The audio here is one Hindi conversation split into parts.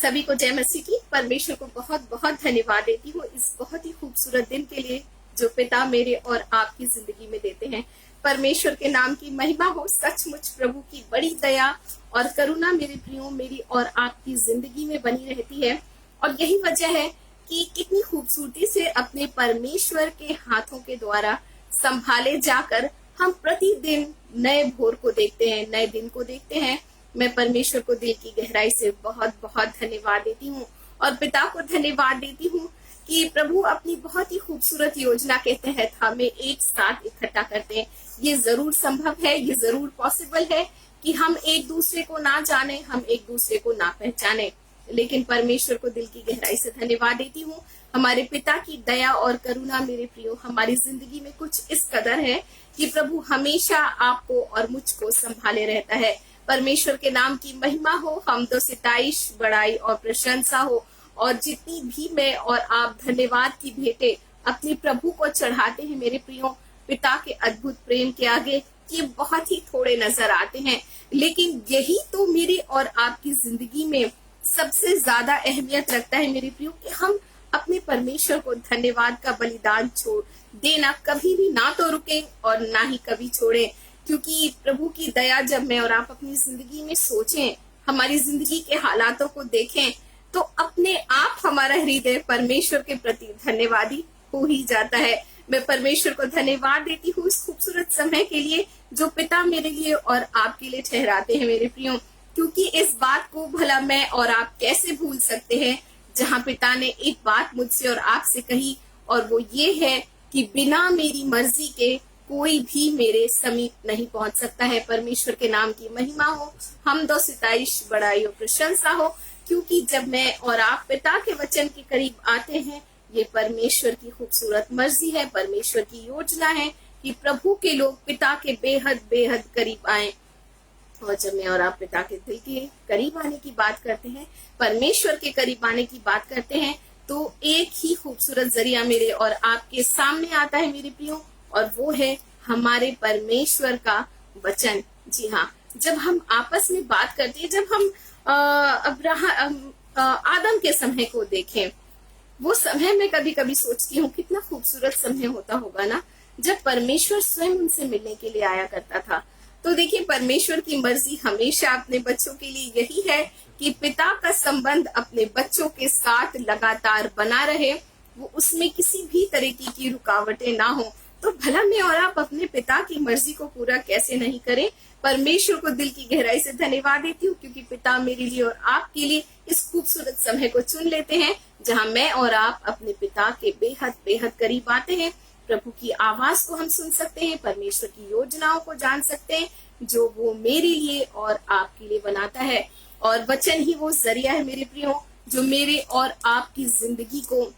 सभी को जय मसीह की। परमेश्वर को बहुत बहुत धन्यवाद देती हूँ इस बहुत ही खूबसूरत दिन के लिए जो पिता मेरे और आपकी जिंदगी में देते हैं। परमेश्वर के नाम की महिमा हो। सचमुच प्रभु की बड़ी दया और करुणा मेरे प्रियो मेरी और आपकी जिंदगी में बनी रहती है, और यही वजह है कि कितनी खूबसूरती से अपने परमेश्वर के हाथों के द्वारा संभाले जाकर हम प्रतिदिन नए भोर को देखते हैं, नए दिन को देखते हैं। मैं परमेश्वर को दिल की गहराई से बहुत बहुत धन्यवाद देती हूँ और पिता को धन्यवाद देती हूँ कि प्रभु अपनी बहुत ही खूबसूरत योजना के तहत हमें एक साथ इकट्ठा करते हैं। ये जरूर संभव है, ये जरूर पॉसिबल है कि हम एक दूसरे को ना जाने, हम एक दूसरे को ना पहचाने, लेकिन परमेश्वर को दिल की गहराई से धन्यवाद देती हूँ। हमारे पिता की दया और करुणा मेरे प्रियो हमारी जिंदगी में कुछ इस कदर है कि प्रभु हमेशा आपको और मुझको संभाले रहता है। परमेश्वर के नाम की महिमा हो, हमदो सिताइश बड़ाई और प्रशंसा हो। और जितनी भी मैं और आप धन्यवाद की भेंटे अपने प्रभु को चढ़ाते हैं मेरे प्रियो, पिता के अद्भुत प्रेम के आगे ये बहुत ही थोड़े नजर आते हैं, लेकिन यही तो मेरी और आपकी जिंदगी में सबसे ज्यादा अहमियत रखता है मेरे प्रियो कि हम अपने परमेश्वर को धन्यवाद का बलिदान छोड़ देना कभी भी ना तो रुके और ना ही कभी छोड़े। क्योंकि प्रभु की दया जब मैं और आप अपनी जिंदगी में सोचें, हमारी जिंदगी के हालातों को देखें, तो अपने आप हमारा हृदय परमेश्वर के प्रति धन्यवादी हो ही जाता है। मैं परमेश्वर को धन्यवाद देती हूँ इस खूबसूरत समय के लिए जो पिता मेरे लिए और आपके लिए ठहराते हैं मेरे प्रियो। क्योंकि इस बात को भला मैं और आप कैसे भूल सकते हैं जहाँ पिता ने एक बात मुझसे और आपसे कही, और वो ये है कि बिना मेरी मर्जी के कोई भी मेरे समीप नहीं पहुंच सकता है। परमेश्वर के नाम की महिमा हो, हमदो सिताइश बड़ाई और प्रशंसा हो। क्योंकि जब मैं और आप पिता के वचन के करीब आते हैं, ये परमेश्वर की खूबसूरत मर्जी है, परमेश्वर की योजना है कि प्रभु के लोग पिता के बेहद बेहद करीब आए। और जब मैं और आप पिता के दिल के करीब आने की बात करते हैं, परमेश्वर के करीब आने की बात करते हैं, तो एक ही खूबसूरत जरिया मेरे और आपके सामने आता है मेरे प्रियो, और वो है हमारे परमेश्वर का वचन। जी हाँ, जब हम आपस में बात करते हैं, जब हम आदम के समय को देखें, वो समय मैं कभी कभी सोचती हूँ कितना खूबसूरत समय होता होगा ना, जब परमेश्वर स्वयं उनसे मिलने के लिए आया करता था। तो देखिए, परमेश्वर की मर्जी हमेशा अपने बच्चों के लिए यही है कि पिता का संबंध अपने बच्चों के साथ लगातार बना रहे, वो उसमें किसी भी तरीके की रुकावटें ना हो। तो भला मैं और आप अपने पिता की मर्जी को पूरा कैसे नहीं करें। परमेश्वर को दिल की गहराई से धन्यवाद देती हूँ क्योंकि पिता मेरे लिए और आपके लिए इस खूबसूरत समय को चुन लेते हैं जहाँ मैं और आप अपने पिता के बेहद बेहद करीब आते हैं। प्रभु की आवाज को हम सुन सकते हैं, परमेश्वर की योजनाओं को जान सकते हैं जो वो मेरे लिए और आपके लिए बनाता है। और वचन ही वो जरिया है मेरे प्रियो जो मेरे और आपकी जिंदगी को,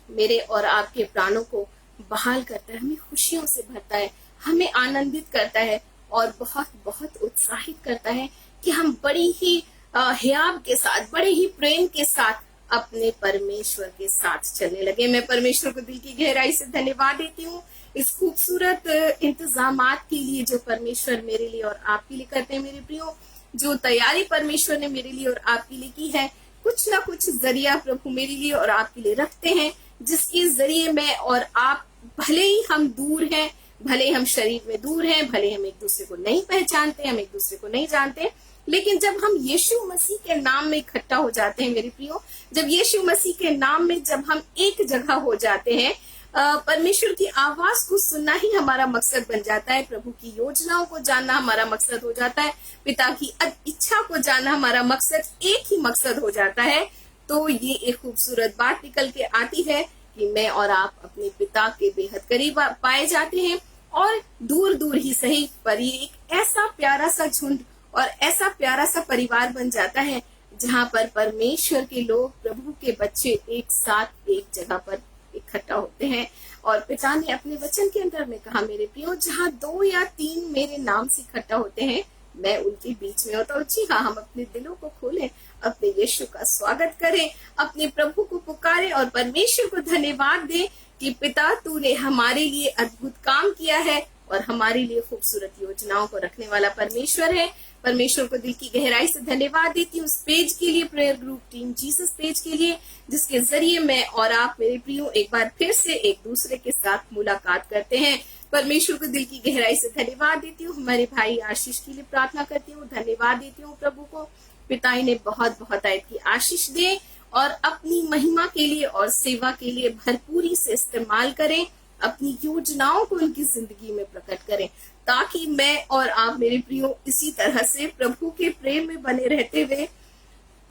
मेरे और आपके प्राणों को बहाल करता है, हमें खुशियों से भरता है, हमें आनंदित करता है और बहुत बहुत उत्साहित करता है कि हम बड़ी ही हियाव के साथ, बड़े ही प्रेम के साथ अपने परमेश्वर के साथ चलने लगे। मैं परमेश्वर को दिल की गहराई से धन्यवाद देती हूँ इस खूबसूरत इंतजामात के लिए जो परमेश्वर मेरे लिए और आपके लिए करते हैं मेरे प्रियो। जो तैयारी परमेश्वर ने मेरे लिए और आपके लिए की है, कुछ ना कुछ जरिया प्रभु मेरे लिए और आपके लिए रखते हैं, जिसके जरिए मैं और आप, भले ही हम दूर हैं, भले हम शरीर में दूर हैं, भले हम एक दूसरे को नहीं पहचानते, हम एक दूसरे को नहीं जानते, लेकिन जब हम यीशु मसीह के नाम में इकट्ठा हो जाते हैं मेरे प्रियो, जब यीशु मसीह के नाम में जब हम एक जगह हो जाते हैं, परमेश्वर की आवाज को सुनना ही हमारा मकसद बन जाता है, प्रभु की योजनाओं को जानना हमारा मकसद हो जाता है, पिता की इच्छा को जानना हमारा मकसद, एक ही मकसद हो जाता है। तो ये एक खूबसूरत बात निकल के आती है कि मैं और आप अपने पिता के बेहद करीब पाए जाते हैं, और दूर दूर ही सही पर ये एक ऐसा प्यारा सा झुंड और ऐसा प्यारा सा परिवार बन जाता है जहाँ पर परमेश्वर के लोग, प्रभु के बच्चे एक साथ एक जगह पर इकट्ठा होते हैं। और पिता ने अपने वचन के अंदर में कहा मेरे प्रियो, जहाँ 2 या 3 मेरे नाम से इकट्ठा होते हैं, मैं उनके बीच में होता हूँ। जी हाँ, हम अपने दिलों को खोलें, अपने यीशु का स्वागत करें, अपने प्रभु को पुकारें और परमेश्वर को धन्यवाद दें कि पिता तूने हमारे लिए अद्भुत काम किया है और हमारे लिए खूबसूरत योजनाओं को रखने वाला परमेश्वर है। परमेश्वर को दिल की गहराई से धन्यवाद देती हूँ उस पेज के लिए, prayer group team Jesus page के लिए, जिसके जरिए मैं और आप मेरे प्रियो एक बार फिर से एक दूसरे के साथ मुलाकात करते हैं। परमेश्वर को दिल की गहराई से धन्यवाद देती हूँ। हमारे भाई आशीष के लिए प्रार्थना करती हूँ, धन्यवाद देती हूँ प्रभु को। पिता इन्हें बहुत बहुत आयत की आशीष दे और अपनी महिमा के लिए और सेवा के लिए भरपूरी से इस्तेमाल करें, अपनी योजनाओं को उनकी जिंदगी में प्रकट करें, ताकि मैं और आप मेरे प्रियो इसी तरह से प्रभु के प्रेम में बने रहते हुए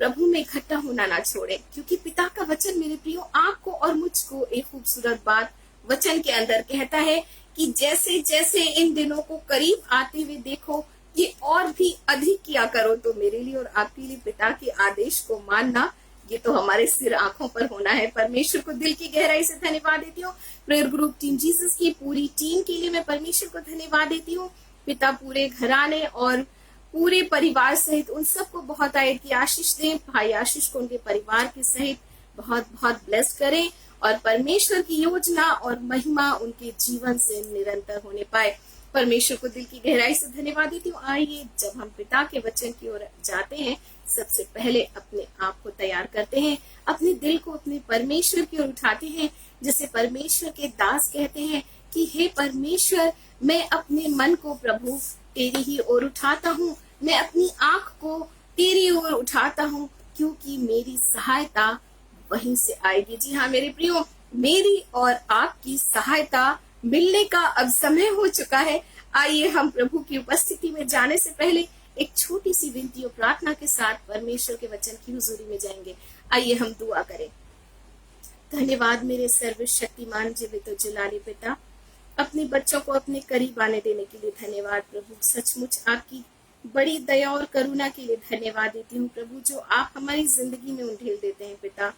प्रभु में इकट्ठा होना ना छोड़े। क्योंकि पिता का वचन मेरे प्रियो आपको और मुझको एक खूबसूरत बात वचन के अंदर कहता है कि जैसे जैसे इन दिनों को करीब आते हुए देखो, ये और भी अधिक किया करो। तो मेरे लिए और आपके लिए पिता के आदेश को मानना, ये तो हमारे सिर आंखों पर होना है। परमेश्वर को दिल की गहराई से धन्यवाद देती हूँ। प्रेयर ग्रुप टीम जीसस की पूरी टीम के लिए मैं परमेश्वर को धन्यवाद देती हूँ। पिता पूरे घराने और पूरे परिवार सहित उन सबको बहुत आयत की आशीष दें। भाई आशीष को उनके परिवार के सहित बहुत बहुत ब्लेस करें और परमेश्वर की योजना और महिमा उनके जीवन से निरंतर होने पाए। परमेश्वर को दिल की गहराई से धन्यवाद देती हूँ। आइए जब हम पिता के वचन की ओर जाते हैं, सबसे पहले अपने आप को तैयार करते हैं, अपने दिल को अपने परमेश्वर की ओर उठाते हैं। जैसे परमेश्वर के दास कहते हैं कि हे परमेश्वर, मैं अपने मन को प्रभु तेरी ही ओर उठाता हूँ, मैं अपनी आंख को तेरी ओर उठाता हूँ, क्योंकि मेरी सहायता वहीं से आएगी। जी हाँ मेरे प्रियो, मेरी और आपकी सहायता मिलने का अब समय हो चुका है। आइए हम प्रभु की उपस्थिति में जाने से पहले एक छोटी सी विनती और प्रार्थना के साथ परमेश्वर के वचन की हुजूरी में जाएंगे। आइए हम दुआ करें। धन्यवाद मेरे सर्वशक्तिमान जीवित और जलाली पिता, अपने बच्चों को अपने करीब आने देने के लिए धन्यवाद प्रभु। सचमुच आपकी बड़ी दया और करुणा के लिए धन्यवाद देती हूँ प्रभु, जो आप हमारी जिंदगी में उंडेल देते हैं पिता।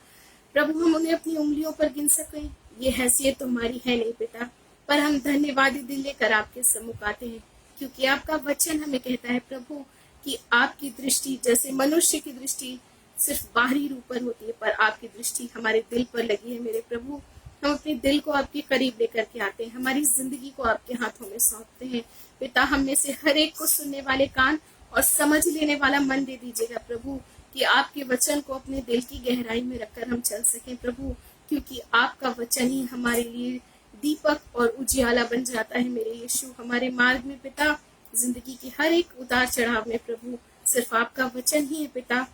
प्रभु हम उन्हें अपनी उंगलियों पर गिन सकें, ये हैसियत तो हमारी है नहीं पिता, पर हम धन्यवादी दिल लेकर आपके सम्मुख आते हैं, क्योंकि आपका वचन हमें कहता है प्रभु कि आपकी दृष्टि जैसे मनुष्य की दृष्टि सिर्फ बाहरी रूप पर होती है, पर आपकी दृष्टि हमारे दिल पर लगी है मेरे प्रभु। हम अपने दिल को आपके करीब लेकर के आते हैं, हमारी जिंदगी को आपके हाथों में सौंपते हैं पिता। हम में से हर एक को सुनने वाले कान और समझ लेने वाला मन दे दीजिएगा प्रभु, कि आपके वचन को अपने दिल की गहराई में रखकर हम चल सकें प्रभु, क्योंकि आपका वचन ही हमारे लिए दीपक और उजियाला बन जाता है मेरे यीशु हमारे मार्ग में पिता। जिंदगी की हर एक उतार चढ़ाव में प्रभु सिर्फ आपका वचन ही है पिता,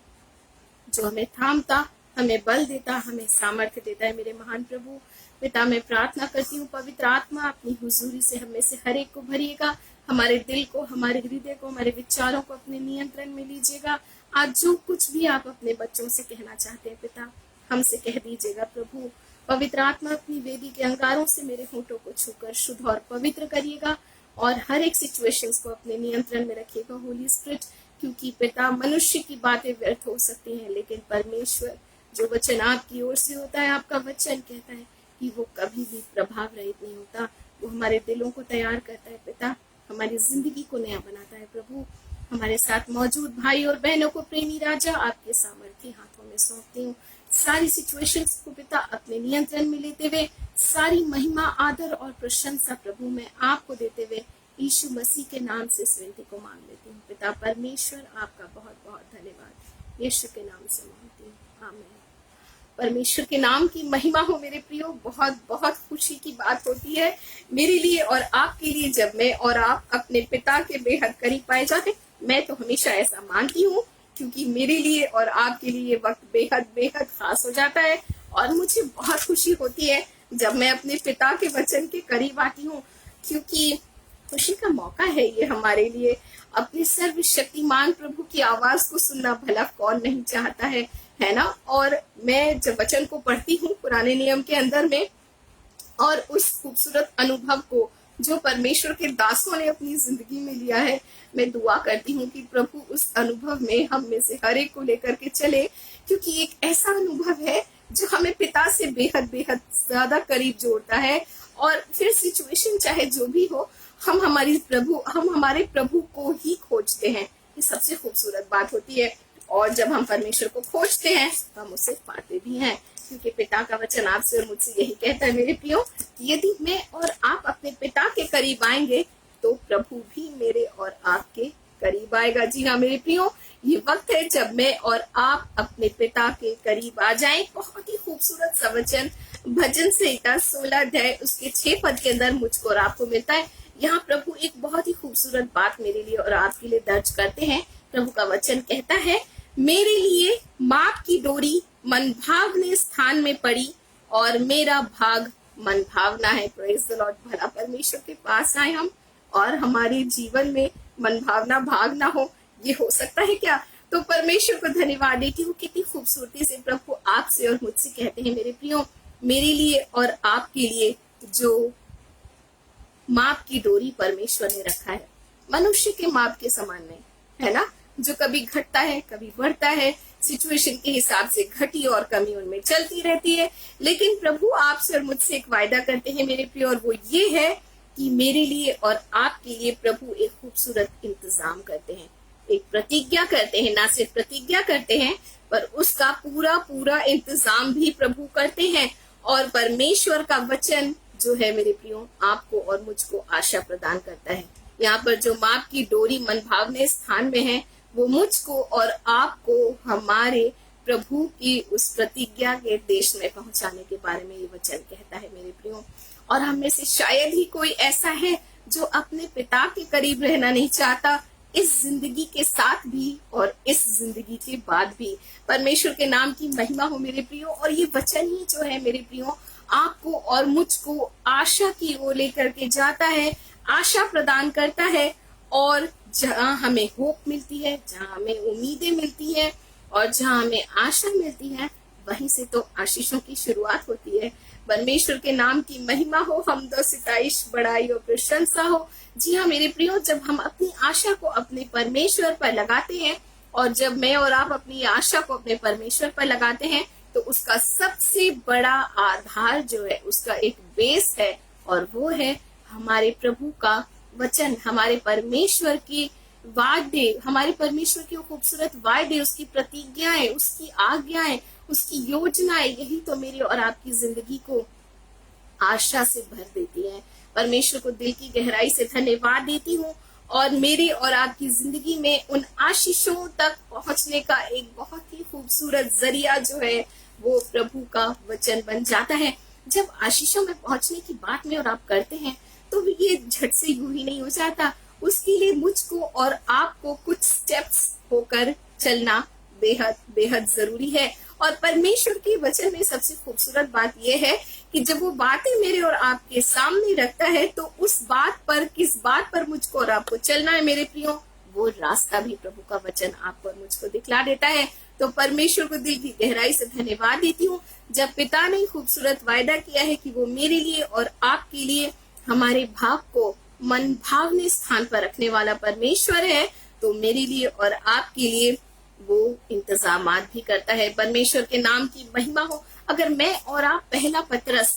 जो हमें थामता, हमें बल देता, हमें सामर्थ्य देता है मेरे महान प्रभु पिता। मैं प्रार्थना करती हूँ पवित्र आत्मा अपनी हुजूरी से हमें से हर एक को भरिएगा, हमारे दिल को, हमारे हृदय को, हमारे विचारों को अपने नियंत्रण में लीजिएगा। आज जो कुछ भी आप अपने बच्चों से कहना चाहते हैं पिता, हमसे कह दीजिएगा प्रभु। पवित्र आत्मा अपनी वेदी के अंगारों से मेरे होठों को छूकर शुद्ध और पवित्र करिएगा और हर एक सिचुएशंस को अपने नियंत्रण में रखिएगा होली स्पिरिट, क्योंकि पिता मनुष्य की बातें व्यर्थ हो सकती हैं, लेकिन परमेश्वर जो वचन आपकी ओर से होता है, आपका वचन कहता है कि वो कभी भी प्रभाव रहित नहीं होता। वो हमारे दिलों को तैयार करता है पिता, हमारी जिंदगी को नया बनाता है प्रभु। हमारे साथ मौजूद भाई और बहनों को प्रेमी राजा आपके सामर्थ्य हाथों में सौंपती हूँ। सारी सिचुएशंस को पिता अपने नियंत्रण में लेते हुए सारी महिमा, आदर और प्रशंसा प्रभु मैं आपको देते हुए यीशु मसीह के नाम से इस विनती को मांग लेती हूँ पिता परमेश्वर। आपका बहुत बहुत धन्यवाद, यीशु के नाम से मांगती हूँ, आमीन। परमेश्वर के नाम की महिमा हो मेरे प्रियो। बहुत बहुत खुशी की बात होती है मेरे लिए और आपके लिए जब मैं और आप अपने पिता के बेहद करीब पाए जाते। मैं तो हमेशा ऐसा मानती हूँ, क्योंकि मेरे लिए और आपके लिए ये वक्त बेहद बेहद खास हो जाता है और मुझे बहुत खुशी होती है जब मैं अपने पिता के वचन के करीब आती हूँ, क्योंकि खुशी का मौका है ये हमारे लिए। अपने सर्वशक्तिमान प्रभु की आवाज को सुनना भला कौन नहीं चाहता है ना। और मैं जब वचन को पढ़ती हूँ पुराने नियम के अंदर में, और उस खूबसूरत अनुभव को जो परमेश्वर के दासों ने अपनी जिंदगी में लिया है, मैं दुआ करती हूँ कि प्रभु उस अनुभव में हम में से हर एक को लेकर के चले, क्योंकि एक ऐसा अनुभव है जो हमें पिता से बेहद बेहद ज्यादा करीब जोड़ता है। और फिर सिचुएशन चाहे जो भी हो, हम हमारे प्रभु को ही खोजते हैं। ये सबसे खूबसूरत बात होती है। और जब हम परमेश्वर को खोजते हैं तो हम उसे पाते भी हैं, क्योंकि पिता का वचन आपसे और मुझसे यही कहता है मेरे प्रियो कि यदि मैं और आप अपने पिता के करीब आएंगे तो प्रभु भी मेरे और आपके करीब आएगा। जी हाँ मेरे प्रियो, ये वक्त है जब मैं और आप अपने पिता के करीब आ जाएं। बहुत ही खूबसूरत सा वचन भजन संहिता 16 अध्याय उसके 6 पद के अंदर मुझको और आपको मिलता है। यहाँ प्रभु एक बहुत ही खूबसूरत बात मेरे लिए और आपके लिए दर्ज करते हैं। प्रभु का वचन कहता है, मेरे लिए माप की डोरी मनभावने स्थान में पड़ी और मेरा भाग मन भावना है। Praise the Lord. भला परमेश्वर के पास आए हम और हमारे जीवन में मन भावना भाग ना हो, ये हो सकता है क्या? तो परमेश्वर को धन्यवाद देती हूँ, कितनी खूबसूरती से प्रभु आपसे और मुझसे कहते हैं मेरे प्रियो, मेरे लिए और आपके लिए जो माप की डोरी परमेश्वर ने रखा है, मनुष्य के माप के समान नहीं, है ना, जो कभी घटता है कभी बढ़ता है, सिचुएशन के हिसाब से घटी और कमी उनमें चलती रहती है। लेकिन प्रभु आपसे और मुझसे एक वायदा करते हैं मेरे प्रिय, और वो ये है कि मेरे लिए और आपके लिए प्रभु एक खूबसूरत इंतजाम करते हैं, एक प्रतिज्ञा करते हैं। ना सिर्फ प्रतिज्ञा करते हैं पर उसका पूरा पूरा इंतजाम भी प्रभु करते हैं। और परमेश्वर का वचन जो है मेरे प्रियो, आपको और मुझको आशा प्रदान करता है। यहाँ पर जो माप की डोरी मनभावने स्थान में है, वो मुझको और आपको हमारे प्रभु की उस प्रतिज्ञा के देश में पहुंचाने के बारे में ये वचन कहता है मेरे प्रियो। और हम में से शायद ही कोई ऐसा है जो अपने पिता के करीब रहना नहीं चाहता, इस जिंदगी के साथ भी और इस जिंदगी के बाद भी। परमेश्वर के नाम की महिमा हो मेरे प्रियो। और ये वचन ही जो है मेरे प्रियो, आपको और मुझको आशा की ओर लेकर के जाता है, आशा प्रदान करता है। और जहाँ हमें होप मिलती है, जहाँ हमें उम्मीदें मिलती है और जहाँ हमें आशा मिलती है, वहीं से तो आशीषों की शुरुआत होती है। परमेश्वर के नाम की महिमा हो, हमदो सिताइश बड़ाई और प्रशंसा हो। जी हाँ मेरे प्रियो, जब हम अपनी आशा को अपने परमेश्वर पर लगाते हैं, और जब मैं और आप अपनी आशा को अपने परमेश्वर पर लगाते हैं, तो उसका सबसे बड़ा आधार जो है, उसका एक बेस है, और वो है हमारे प्रभु का वचन, हमारे परमेश्वर की वादे, हमारे परमेश्वर की खूबसूरत वादे, उसकी प्रतिज्ञाएं, उसकी आज्ञाएं, उसकी योजनाएं, यही तो मेरी और आपकी जिंदगी को आशा से भर देती है। परमेश्वर को दिल की गहराई से धन्यवाद देती हूँ। और मेरी और आपकी जिंदगी में उन आशीषों तक पहुंचने का एक बहुत ही खूबसूरत जरिया जो है, वो प्रभु का वचन बन जाता है। जब आशीषों में पहुंचने की बात में और आप करते हैं, तो ये झट से यूं ही नहीं हो जाता। उसके लिए मुझको और आपको कुछ स्टेप्स होकर चलना बेहद बेहद जरूरी है। और परमेश्वर के वचन में सबसे खूबसूरत बात यह है कि जब वो बातें मेरे और आपके सामने रखता है, तो उस बात पर, किस बात पर मुझको और आपको चलना है मेरे प्रियो, वो रास्ता भी प्रभु का वचन आपको और मुझको दिखला देता है। तो परमेश्वर को दिल की गहराई से धन्यवाद देती हूँ। जब पिता ने खूबसूरत वायदा किया है कि वो मेरे लिए और आपके लिए हमारे भाव को मन भावने स्थान पर रखने वाला परमेश्वर है, तो मेरे लिए और आपके लिए वो इंतजामात भी करता है। परमेश्वर के नाम की महिमा हो। अगर मैं और आप पहला पतरस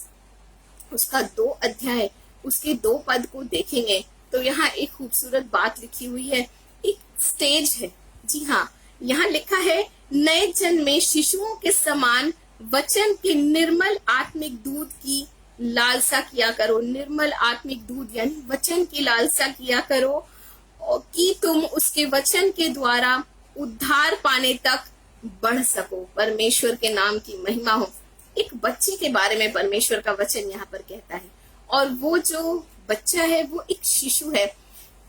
उसका 2 अध्याय उसके 2 पद को देखेंगे, तो यहाँ एक खूबसूरत बात लिखी हुई है, एक स्टेज है। जी हाँ, यहाँ लिखा है, नए जन्म में शिशुओं के समान वचन के निर्मल आत्मिक दूध की लालसा किया करो। निर्मल आत्मिक दूध यानी वचन की लालसा किया करो कि तुम उसके वचन के द्वारा उद्धार पाने तक बढ़ सको। परमेश्वर के नाम की महिमा हो। एक बच्चे के बारे में परमेश्वर का वचन यहाँ पर कहता है, और वो जो बच्चा है वो एक शिशु है।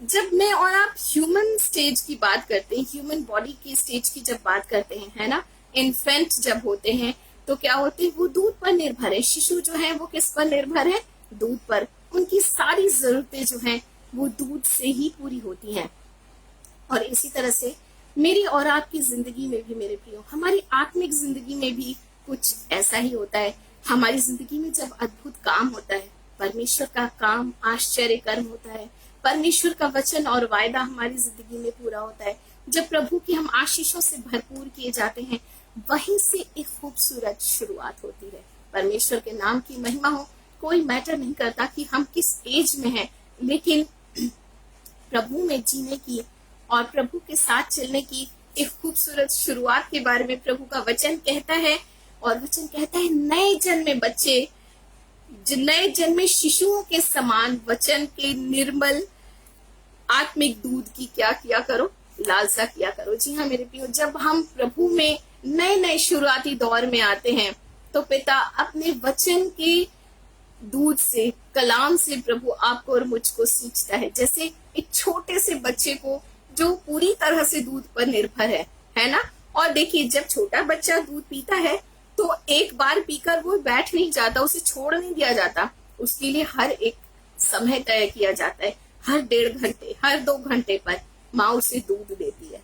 जब मैं और आप ह्यूमन स्टेज की बात करते हैं, ह्यूमन बॉडी की स्टेज की जब बात करते हैं, है ना, इन्फेंट जब होते हैं, तो क्या होते हैं, वो दूध पर निर्भर है। शिशु जो है वो किस पर निर्भर है? दूध पर। उनकी सारी जरूरतें जो हैं वो दूध से ही पूरी होती हैं। और इसी तरह से मेरी और आपकी जिंदगी में भी मेरे प्रियो, हमारी आत्मिक जिंदगी में भी कुछ ऐसा ही होता है। हमारी जिंदगी में जब अद्भुत काम होता है, परमेश्वर का काम आश्चर्य कर्म होता है, परमेश्वर का वचन और वायदा हमारी जिंदगी में पूरा होता है, जब प्रभु की हम आशीषों से भरपूर किए जाते हैं, वहीं से एक खूबसूरत शुरुआत होती है। परमेश्वर के नाम की महिमा हो। कोई मैटर नहीं करता कि हम किस एज में हैं, लेकिन प्रभु में जीने की और प्रभु के साथ चलने की एक खूबसूरत शुरुआत के बारे में प्रभु का वचन कहता है। और वचन कहता है, नए जन्मे बच्चे, नए जन्मे शिशुओं के समान वचन के निर्मल आत्मिक दूध की क्या किया करो, लालसा किया करो। जी हाँ मेरे प्रियो, जब हम प्रभु में नए नए शुरुआती दौर में आते हैं तो पिता अपने वचन के दूध से, कलाम से प्रभु आपको और मुझको सींचता है, जैसे एक छोटे से बच्चे को जो पूरी तरह से दूध पर निर्भर है ना। और देखिए, जब छोटा बच्चा दूध पीता है तो एक बार पीकर वो बैठ नहीं जाता, उसे छोड़ नहीं दिया जाता, उसके लिए हर एक समय तय किया जाता है। हर 1.5 घंटे, हर 2 घंटे पर माँ उसे दूध देती है।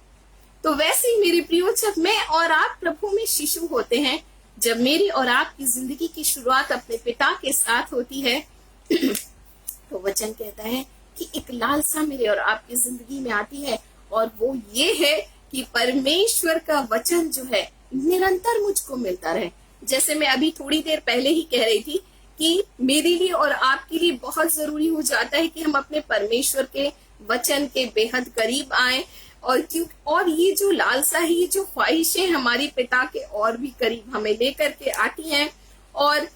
तो वैसे ही मेरे प्रियो, जब मैं और आप प्रभु में शिशु होते हैं, जब मेरी और आपकी जिंदगी की शुरुआत अपने पिता के साथ होती है तो वचन कहता है कि एक लालसा मेरे और आपकी जिंदगी में आती है, और वो ये है कि परमेश्वर का वचन जो है निरंतर मुझको मिलता रहे। जैसे मैं अभी थोड़ी देर पहले ही कह रही थी कि मेरे लिए और आपके लिए बहुत जरूरी हो जाता है कि हम अपने परमेश्वर के वचन के बेहद करीब आए, और ये जो लालसा है, ये जो ख्वाहिशें हमारी पिता के और भी करीब हमें लेकर के आती हैं, और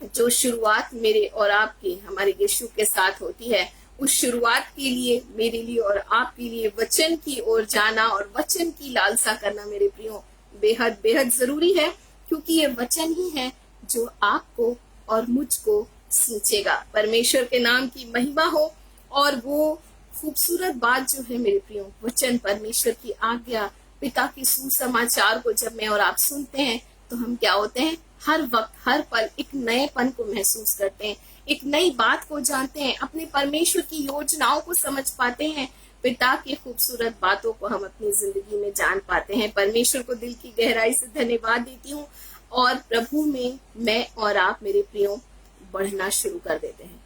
जो शुरुआत मेरे और आपके, हमारे यीशु के साथ होती है, उस शुरुआत के लिए मेरे लिए और आपके लिए वचन की ओर जाना और वचन की लालसा करना मेरे प्रियो बेहद बेहद जरूरी है, क्योंकि ये वचन ही है जो आपको और मुझको सींचेगा। परमेश्वर के नाम की महिमा हो। और वो खूबसूरत बात जो है मेरे प्रियो, वचन, परमेश्वर की आज्ञा, पिता के सुसमाचार को जब मैं और आप सुनते हैं तो हम क्या होते हैं, हर वक्त, हर पल एक नएपन को महसूस करते हैं, एक नई बात को जानते हैं, अपने परमेश्वर की योजनाओं को समझ पाते हैं, पिता की खूबसूरत बातों को हम अपनी जिंदगी में जान पाते हैं। परमेश्वर को दिल की गहराई से धन्यवाद देती हूँ, और प्रभु में मैं और आप मेरे प्रियो बढ़ना शुरू कर देते हैं।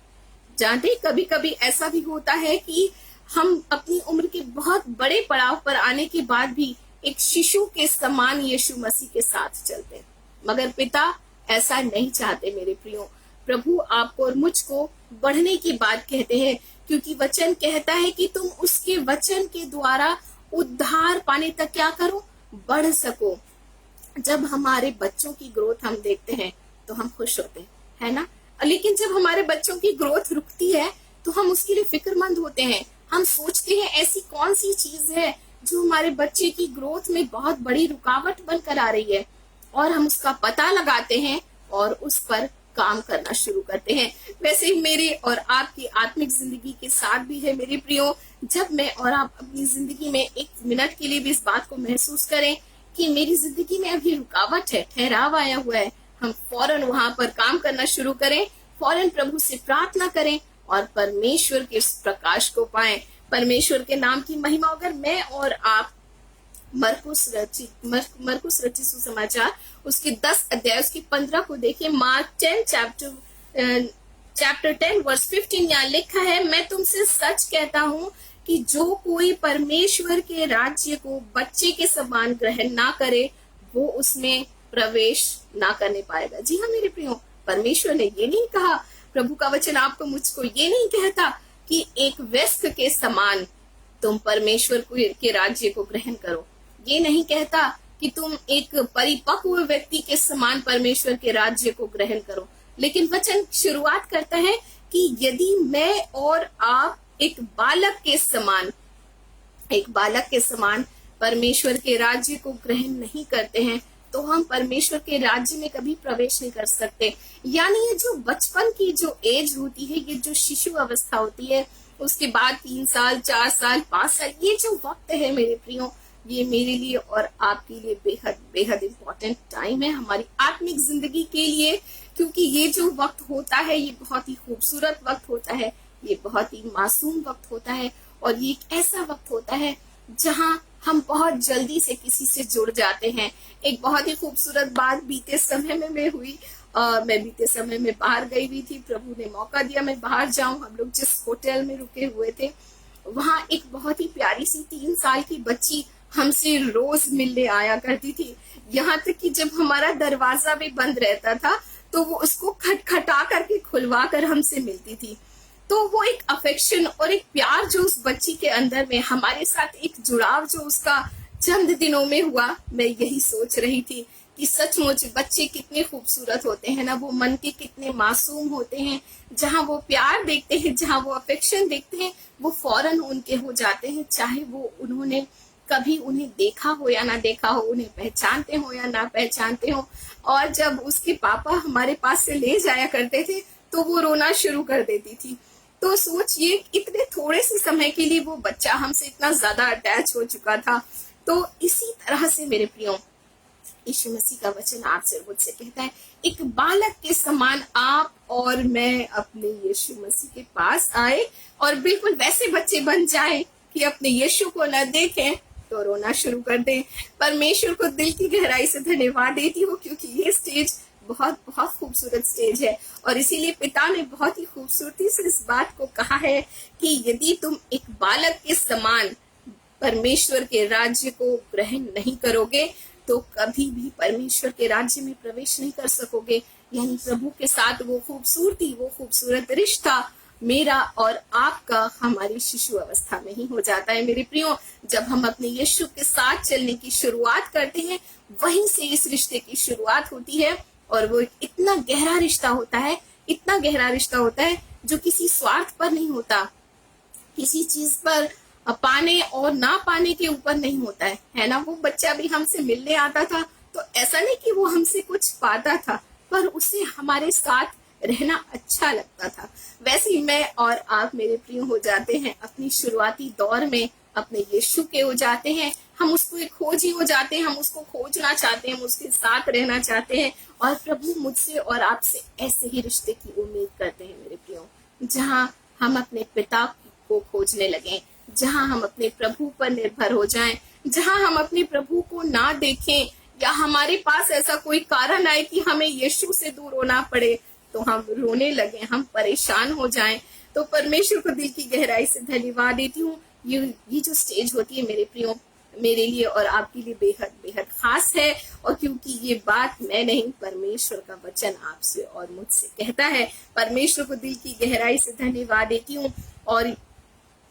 जानते, कभी कभी ऐसा भी होता है कि हम अपनी उम्र के बहुत बड़े पड़ाव पर आने के बाद भी एक शिशु के समान यीशु मसीह के साथ चलते हैं, मगर पिता ऐसा नहीं चाहते मेरे प्रियो। प्रभु आपको और मुझको बढ़ने की बात कहते हैं, क्योंकि वचन कहता है कि तुम उसके वचन के द्वारा उद्धार पाने तक क्या करो, बढ़ सको। जब हमारे बच्चों की ग्रोथ हम देखते हैं तो हम खुश होते हैं, है ना। लेकिन जब हमारे बच्चों की ग्रोथ रुकती है तो हम उसके लिए फिक्रमंद होते हैं। हम सोचते हैं ऐसी कौन सी चीज है जो हमारे बच्चे की ग्रोथ में बहुत बड़ी रुकावट बनकर आ रही है, और हम उसका पता लगाते हैं और उस पर काम करना शुरू करते हैं। वैसे ही मेरे और आपकी आत्मिक जिंदगी के साथ भी है मेरे प्रियो। जब मैं और आप अपनी जिंदगी में 1 मिनट के लिए भी इस बात को महसूस करें कि मेरी जिंदगी में अभी रुकावट है, ठहराव आया हुआ है, हम फौरन वहां पर काम करना शुरू करें, फौरन प्रभु से प्रार्थना करें और परमेश्वर के इस प्रकाश को पाएं। परमेश्वर के नाम की महिमा। अगर मैं और आप मरकुस रचित सुसमाचार उसके 10 अध्याय उसके 15 को देखें, मार्क 10 चैप्टर 10 वर्स 15 यहाँ लिखा है, मैं तुमसे सच कहता हूँ कि जो कोई परमेश्वर के राज्य को बच्चे के समान ग्रहण ना करे वो उसमें प्रवेश ना करने पाएगा। जी हाँ मेरे प्रियो, परमेश्वर ने ये नहीं कहा, प्रभु का वचन आपको मुझको ये नहीं कहता कि एक वयस्क के समान तुम परमेश्वर के राज्य को ग्रहण करो। ये नहीं कहता कि तुम एक परिपक्व व्यक्ति के समान परमेश्वर के राज्य को ग्रहण करो, लेकिन वचन शुरुआत करता है कि यदि मैं और आप एक बालक के समान परमेश्वर के राज्य को ग्रहण नहीं करते हैं तो हम परमेश्वर के राज्य में कभी प्रवेश नहीं कर सकते। यानी ये जो बचपन की जो एज होती है, ये जो शिशु अवस्था होती है, उसके बाद 3 साल, 4 साल, 5 साल, ये जो वक्त है मेरे प्रियो, ये मेरे लिए और आपके लिए बेहद बेहद इम्पोर्टेंट टाइम है हमारी आत्मिक जिंदगी के लिए, क्योंकि ये जो वक्त होता है ये बहुत ही खूबसूरत वक्त होता है, ये बहुत ही मासूम वक्त होता है, और ये एक ऐसा वक्त होता है जहाँ हम बहुत जल्दी से किसी से जुड़ जाते हैं। एक बहुत ही खूबसूरत बात बीते समय में मैं हुई। मैं बीते समय में बाहर गई हुई थी, प्रभु ने मौका दिया मैं बाहर जाऊं। हम लोग जिस होटल में रुके हुए थे वहां एक बहुत ही प्यारी सी 3 साल की बच्ची हमसे रोज मिलने आया करती थी। यहाँ तक कि जब हमारा दरवाजा भी बंद रहता था तो वो उसको खटखटा करके खुलवा कर हमसे मिलती थी। तो वो एक अफेक्शन और एक प्यार जो उस बच्ची के अंदर में, हमारे साथ एक जुड़ाव जो उसका चंद दिनों में हुआ। मैं यही सोच रही थी कि सचमुच बच्चे कितने खूबसूरत होते हैं ना, वो मन के कितने मासूम होते हैं। जहाँ वो प्यार देखते हैं, जहाँ वो अफेक्शन देखते हैं, वो फौरन उनके हो जाते हैं, चाहे वो उन्होंने कभी उन्हें देखा हो या ना देखा हो, उन्हें पहचानते हो या ना पहचानते हो। और जब उसके पापा हमारे पास से ले जाया करते थे तो वो रोना शुरू कर देती थी। तो सोचिए, इतने थोड़े से समय के लिए वो बच्चा हमसे इतना ज्यादा अटैच हो चुका था। तो इसी तरह से मेरे प्रियो, यीशु मसीह का वचन आपसे और मुझसे कहता है, एक बालक के समान आप और मैं अपने यीशु मसीह के पास आए और बिल्कुल वैसे बच्चे बन जाए कि अपने यीशु को न देखें तो रोना शुरू कर दें। परमेश्वर को दिल की गहराई से धन्यवाद देती हूँ, क्योंकि ये स्टेज बहुत बहुत खूबसूरत स्टेज है। और इसीलिए पिता ने बहुत ही खूबसूरती से इस बात को कहा है कि यदि तुम एक बालक के समान परमेश्वर के राज्य को ग्रहण नहीं करोगे तो कभी भी परमेश्वर के राज्य में प्रवेश नहीं कर सकोगे। यानी प्रभु के साथ वो खूबसूरती, वो खूबसूरत रिश्ता मेरा और आपका हमारी शिशु अवस्था में ही हो जाता है। मेरे प्रियो, जब हम अपने यीशु के साथ चलने की शुरुआत करते हैं, वहीं से इस रिश्ते की शुरुआत होती है। और वो इतना गहरा रिश्ता होता है, इतना गहरा रिश्ता होता है जो किसी स्वार्थ पर नहीं होता, किसी चीज पर पाने और ना पाने के ऊपर नहीं होता है ना। वो बच्चा भी हमसे मिलने आता था तो ऐसा नहीं कि वो हमसे कुछ पाता था, पर उसे हमारे साथ रहना अच्छा लगता था। वैसे ही मैं और आप मेरे प्रिय हो जाते हैं अपनी शुरुआती दौर में, अपने यीशु के हो जाते हैं। हम उसको एक खोजी हो जाते हैं, हम उसको खोजना चाहते हैं, हम उसके साथ रहना चाहते हैं। और प्रभु मुझसे और आपसे ऐसे ही रिश्ते की उम्मीद करते हैं मेरे प्रियो, जहाँ हम अपने पिता को खोजने लगे, जहाँ हम अपने प्रभु पर निर्भर हो जाएं, जहाँ हम अपने प्रभु को ना देखें या हमारे पास ऐसा कोई कारण आए कि हमें यीशु से दूर होना पड़े तो हम रोने लगे, हम परेशान हो जाएं। तो परमेश्वर को दिल की गहराई से धन्यवाद देती हूँ। ये जो स्टेज होती है मेरे प्रियो, मेरे लिए और आपके लिए बेहद बेहद खास है। और क्योंकि ये बात मैं नहीं, परमेश्वर का वचन आपसे और मुझसे कहता है, परमेश्वर को दिल की गहराई से धन्यवाद देती हूँ। और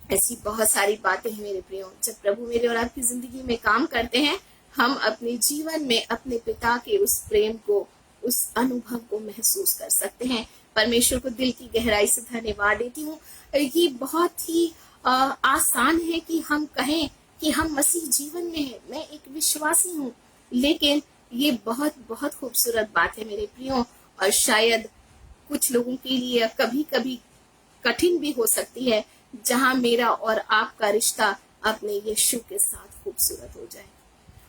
ऐसी बहुत सारी बातें हैं मेरे प्रियो, जब प्रभु मेरे और आपकी जिंदगी में काम करते हैं, हम अपने जीवन में अपने पिता के उस प्रेम को, उस अनुभव को महसूस कर सकते हैं। परमेश्वर को दिल की गहराई से धन्यवाद देती हूँ। ये बहुत ही आसान है कि हम कहें कि हम मसीह जीवन में हैं, मैं एक विश्वासी हूँ, लेकिन ये बहुत बहुत खूबसूरत बात है मेरे प्रियो। और शायद कुछ लोगों के लिए कभी कभी कठिन भी हो सकती है, जहां मेरा और आपका रिश्ता अपने यीशु के साथ खूबसूरत हो जाए।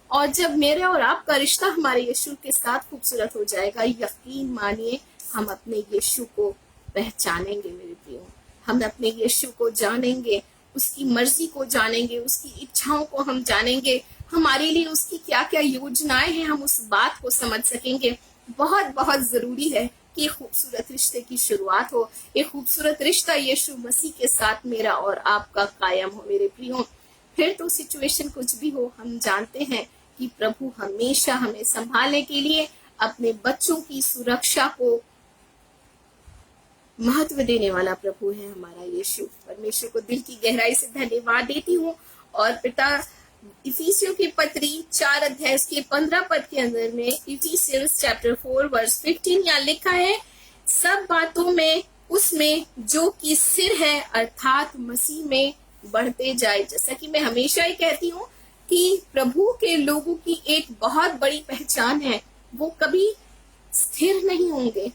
और जब मेरे और आपका रिश्ता हमारे यीशु के साथ खूबसूरत हो जाएगा, यकीन मानिए हम अपने यीशु को पहचानेंगे मेरे प्रियो, हम अपने यीशु को जानेंगे, उसकी मर्जी को जानेंगे, उसकी इच्छाओं को हम जानेंगे, हमारे लिए उसकी क्या क्या योजनाएं हैं, हम उस बात को समझ सकेंगे। बहुत बहुत जरूरी है कि खूबसूरत रिश्ते की शुरुआत हो। एक खूबसूरत रिश्ता यीशु मसीह के साथ मेरा और आपका कायम हो मेरे प्रियो। फिर तो सिचुएशन कुछ भी हो, हम जानते हैं कि प्रभु हमेशा हमें संभालने के लिए अपने बच्चों की सुरक्षा को महत्व देने वाला प्रभु है हमारा यीशु। परमेश्वर को दिल की गहराई से धन्यवाद देती हूँ। और पिता इफिसियों की पत्री 4 अध्याय के 15 पद के अंदर में, इफिसियंस चैप्टर 4 वर्स 15 यहाँ लिखा है, सब बातों में उसमें जो कि सिर है अर्थात मसीह में बढ़ते जाए। जैसा कि मैं हमेशा ही कहती हूँ कि प्रभु के लोगों की एक बहुत बड़ी पहचान है, वो कभी स्थिर नहीं होंगे,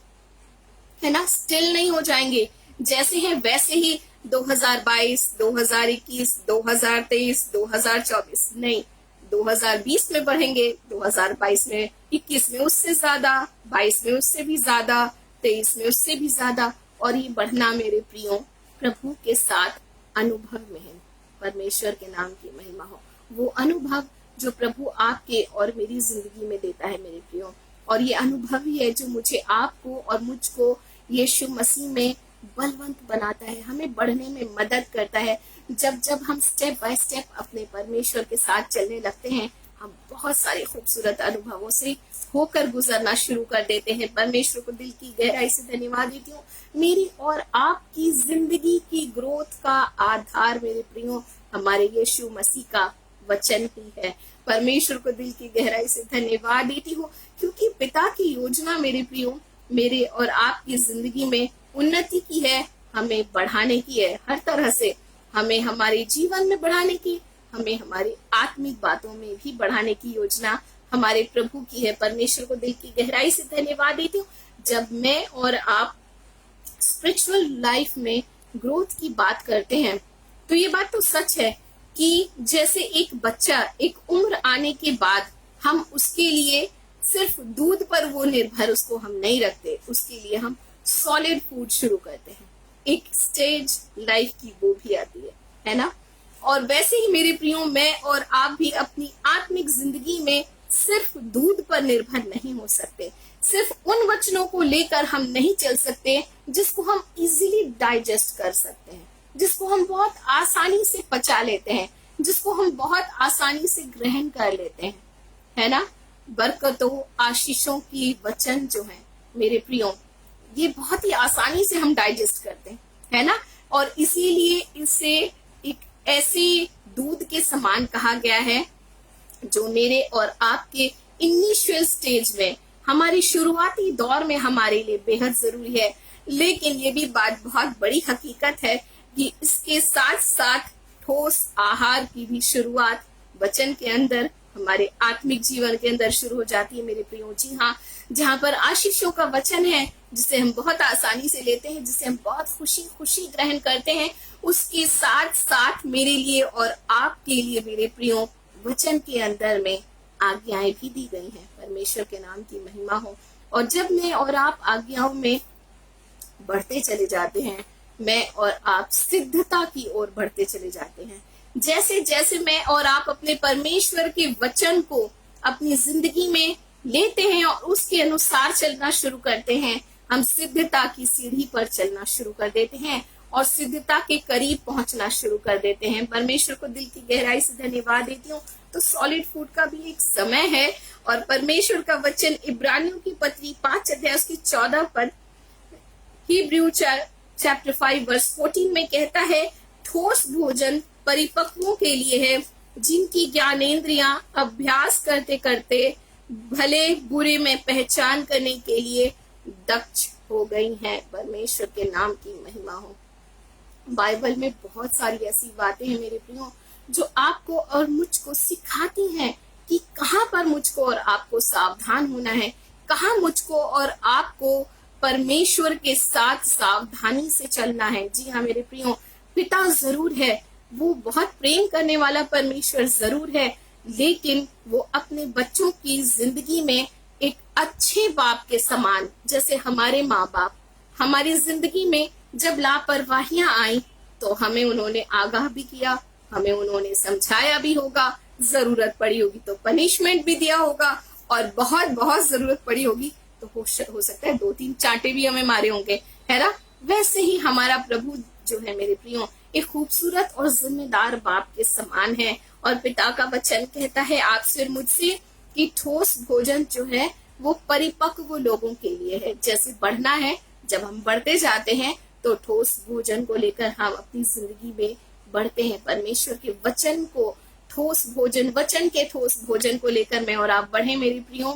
है ना, स्टिल नहीं हो जाएंगे। जैसे हैं वैसे ही 2022, 2021, 2023, 2024 नहीं, 2020 में बढ़ेंगे, 2022 में, 21 में उससे ज्यादा, 22 में उससे भी ज्यादा, 23 में उससे भी ज्यादा। और ये बढ़ना मेरे प्रियो प्रभु के साथ अनुभव में है। परमेश्वर के नाम की महिमा हो। वो अनुभव जो प्रभु आपके और मेरी जिंदगी में देता है मेरे प्रियो, और ये अनुभव ही है जो मुझे, आपको और मुझको यीशु मसीह में बलवंत बनाता है, हमें बढ़ने में मदद करता है। जब जब हम स्टेप बाय स्टेप अपने परमेश्वर के साथ चलने लगते हैं, हम बहुत सारे खूबसूरत अनुभवों से होकर गुजरना शुरू कर देते हैं। परमेश्वर को दिल की गहराई से धन्यवाद देती हूँ। मेरी और आपकी जिंदगी की ग्रोथ का आधार मेरे प्रियो हमारे यीशु मसीह का वचन ही है। परमेश्वर को दिल की गहराई से धन्यवाद देती हूँ, क्योंकि पिता की योजना मेरे प्रियो मेरे और आपकी जिंदगी में उन्नति की है, हमें बढ़ाने की है, हर तरह से हमें हमारे जीवन में बढ़ाने की, हमें हमारी आत्मिक बातों में भी बढ़ाने की योजना हमारे प्रभु की है। परमेश्वर को दिल की गहराई से धन्यवाद देती हूँ। जब मैं और आप स्पिरिचुअल लाइफ में ग्रोथ की बात करते हैं तो ये बात तो सच है कि जैसे एक बच्चा एक उम्र आने के बाद हम उसके लिए सिर्फ दूध पर वो निर्भर उसको हम नहीं रखते, उसके लिए हम सॉलिड फूड शुरू करते हैं। एक स्टेज लाइफ की वो भी आती है ना। और वैसे ही मेरे प्रियो, मैं और आप भी अपनी आत्मिक जिंदगी में सिर्फ दूध पर निर्भर नहीं हो सकते। सिर्फ उन वचनों को लेकर हम नहीं चल सकते जिसको हम इजीली डाइजेस्ट कर सकते हैं, जिसको हम बहुत आसानी से पचा लेते हैं, जिसको हम बहुत आसानी से ग्रहण कर लेते हैं, है ना। बरकतों आशीषों की वचन जो है मेरे प्रियो, ये बहुत ही आसानी से हम डाइजेस्ट करते हैं, है ना। और इसीलिए इसे एक ऐसे दूध के समान कहा गया है जो मेरे और आपके इनिशियल स्टेज में, हमारी शुरुआती दौर में हमारे लिए बेहद जरूरी है। लेकिन ये भी बात बहुत बड़ी हकीकत है कि इसके साथ साथ ठोस आहार की भी शुरुआत वचन के अंदर, हमारे आत्मिक जीवन के अंदर शुरू हो जाती है मेरे प्रियो। जी हाँ, जहाँ पर आशीषों का वचन है जिसे हम बहुत आसानी से लेते हैं, जिसे हम बहुत खुशी खुशी ग्रहण करते हैं, उसके साथ साथ मेरे लिए और आपके लिए मेरे प्रियो वचन के अंदर में आज्ञाएं भी दी गई हैं। परमेश्वर के नाम की महिमा हो। और जब मैं और आप आज्ञाओं में बढ़ते चले जाते हैं, मैं और आप सिद्धता की ओर बढ़ते चले जाते हैं। जैसे जैसे मैं और आप अपने परमेश्वर के वचन को अपनी जिंदगी में लेते हैं और उसके अनुसार चलना शुरू करते हैं, हम सिद्धता की सीढ़ी पर चलना शुरू कर देते हैं और सिद्धता के करीब पहुंचना शुरू कर देते हैं। परमेश्वर को दिल की गहराई से धन्यवाद देती हूँ। तो सॉलिड फूड का भी एक समय है और परमेश्वर का वचन इब्रानियों की पत्री 5 अध्याय उसकी 14 पद, हिब्रू चैप्टर 5 वर्स 14 में कहता है, ठोस भोजन परिपक्वों के लिए है, जिनकी ज्ञानेंद्रियां अभ्यास करते करते भले बुरे में पहचान करने के लिए दक्ष हो गई हैं। परमेश्वर के नाम की महिमा हो। बाइबल में बहुत सारी ऐसी बातें हैं मेरे प्रियो जो आपको और मुझको सिखाती हैं कि कहाँ पर मुझको और आपको सावधान होना है, कहाँ मुझको और आपको परमेश्वर के साथ सावधानी से चलना है। जी हाँ मेरे प्रियो, पिता जरूर है, वो बहुत प्रेम करने वाला परमेश्वर जरूर है, लेकिन वो अपने बच्चों की जिंदगी में एक अच्छे बाप के समान, जैसे हमारे माँ बाप हमारी जिंदगी में जब लापरवाहियां आई तो हमें उन्होंने आगाह भी किया, हमें उन्होंने समझाया भी होगा, जरूरत पड़ी होगी तो पनिशमेंट भी दिया होगा, और बहुत बहुत जरूरत पड़ी होगी तो हो सकता है 2-3 चांटे भी हमें मारे होंगे, है ना। वैसे ही हमारा प्रभु जो है मेरे प्रियो एक खूबसूरत और जिम्मेदार बाप के समान है। और पिता का वचन कहता है आपसे और मुझसे कि ठोस भोजन जो है वो परिपक्व लोगों के लिए है। जैसे बढ़ना है, जब हम बढ़ते जाते हैं तो ठोस भोजन को लेकर हम अपनी जिंदगी में बढ़ते हैं। परमेश्वर के वचन को ठोस भोजन, वचन के ठोस भोजन को लेकर मैं और आप बढ़े मेरे प्रियो,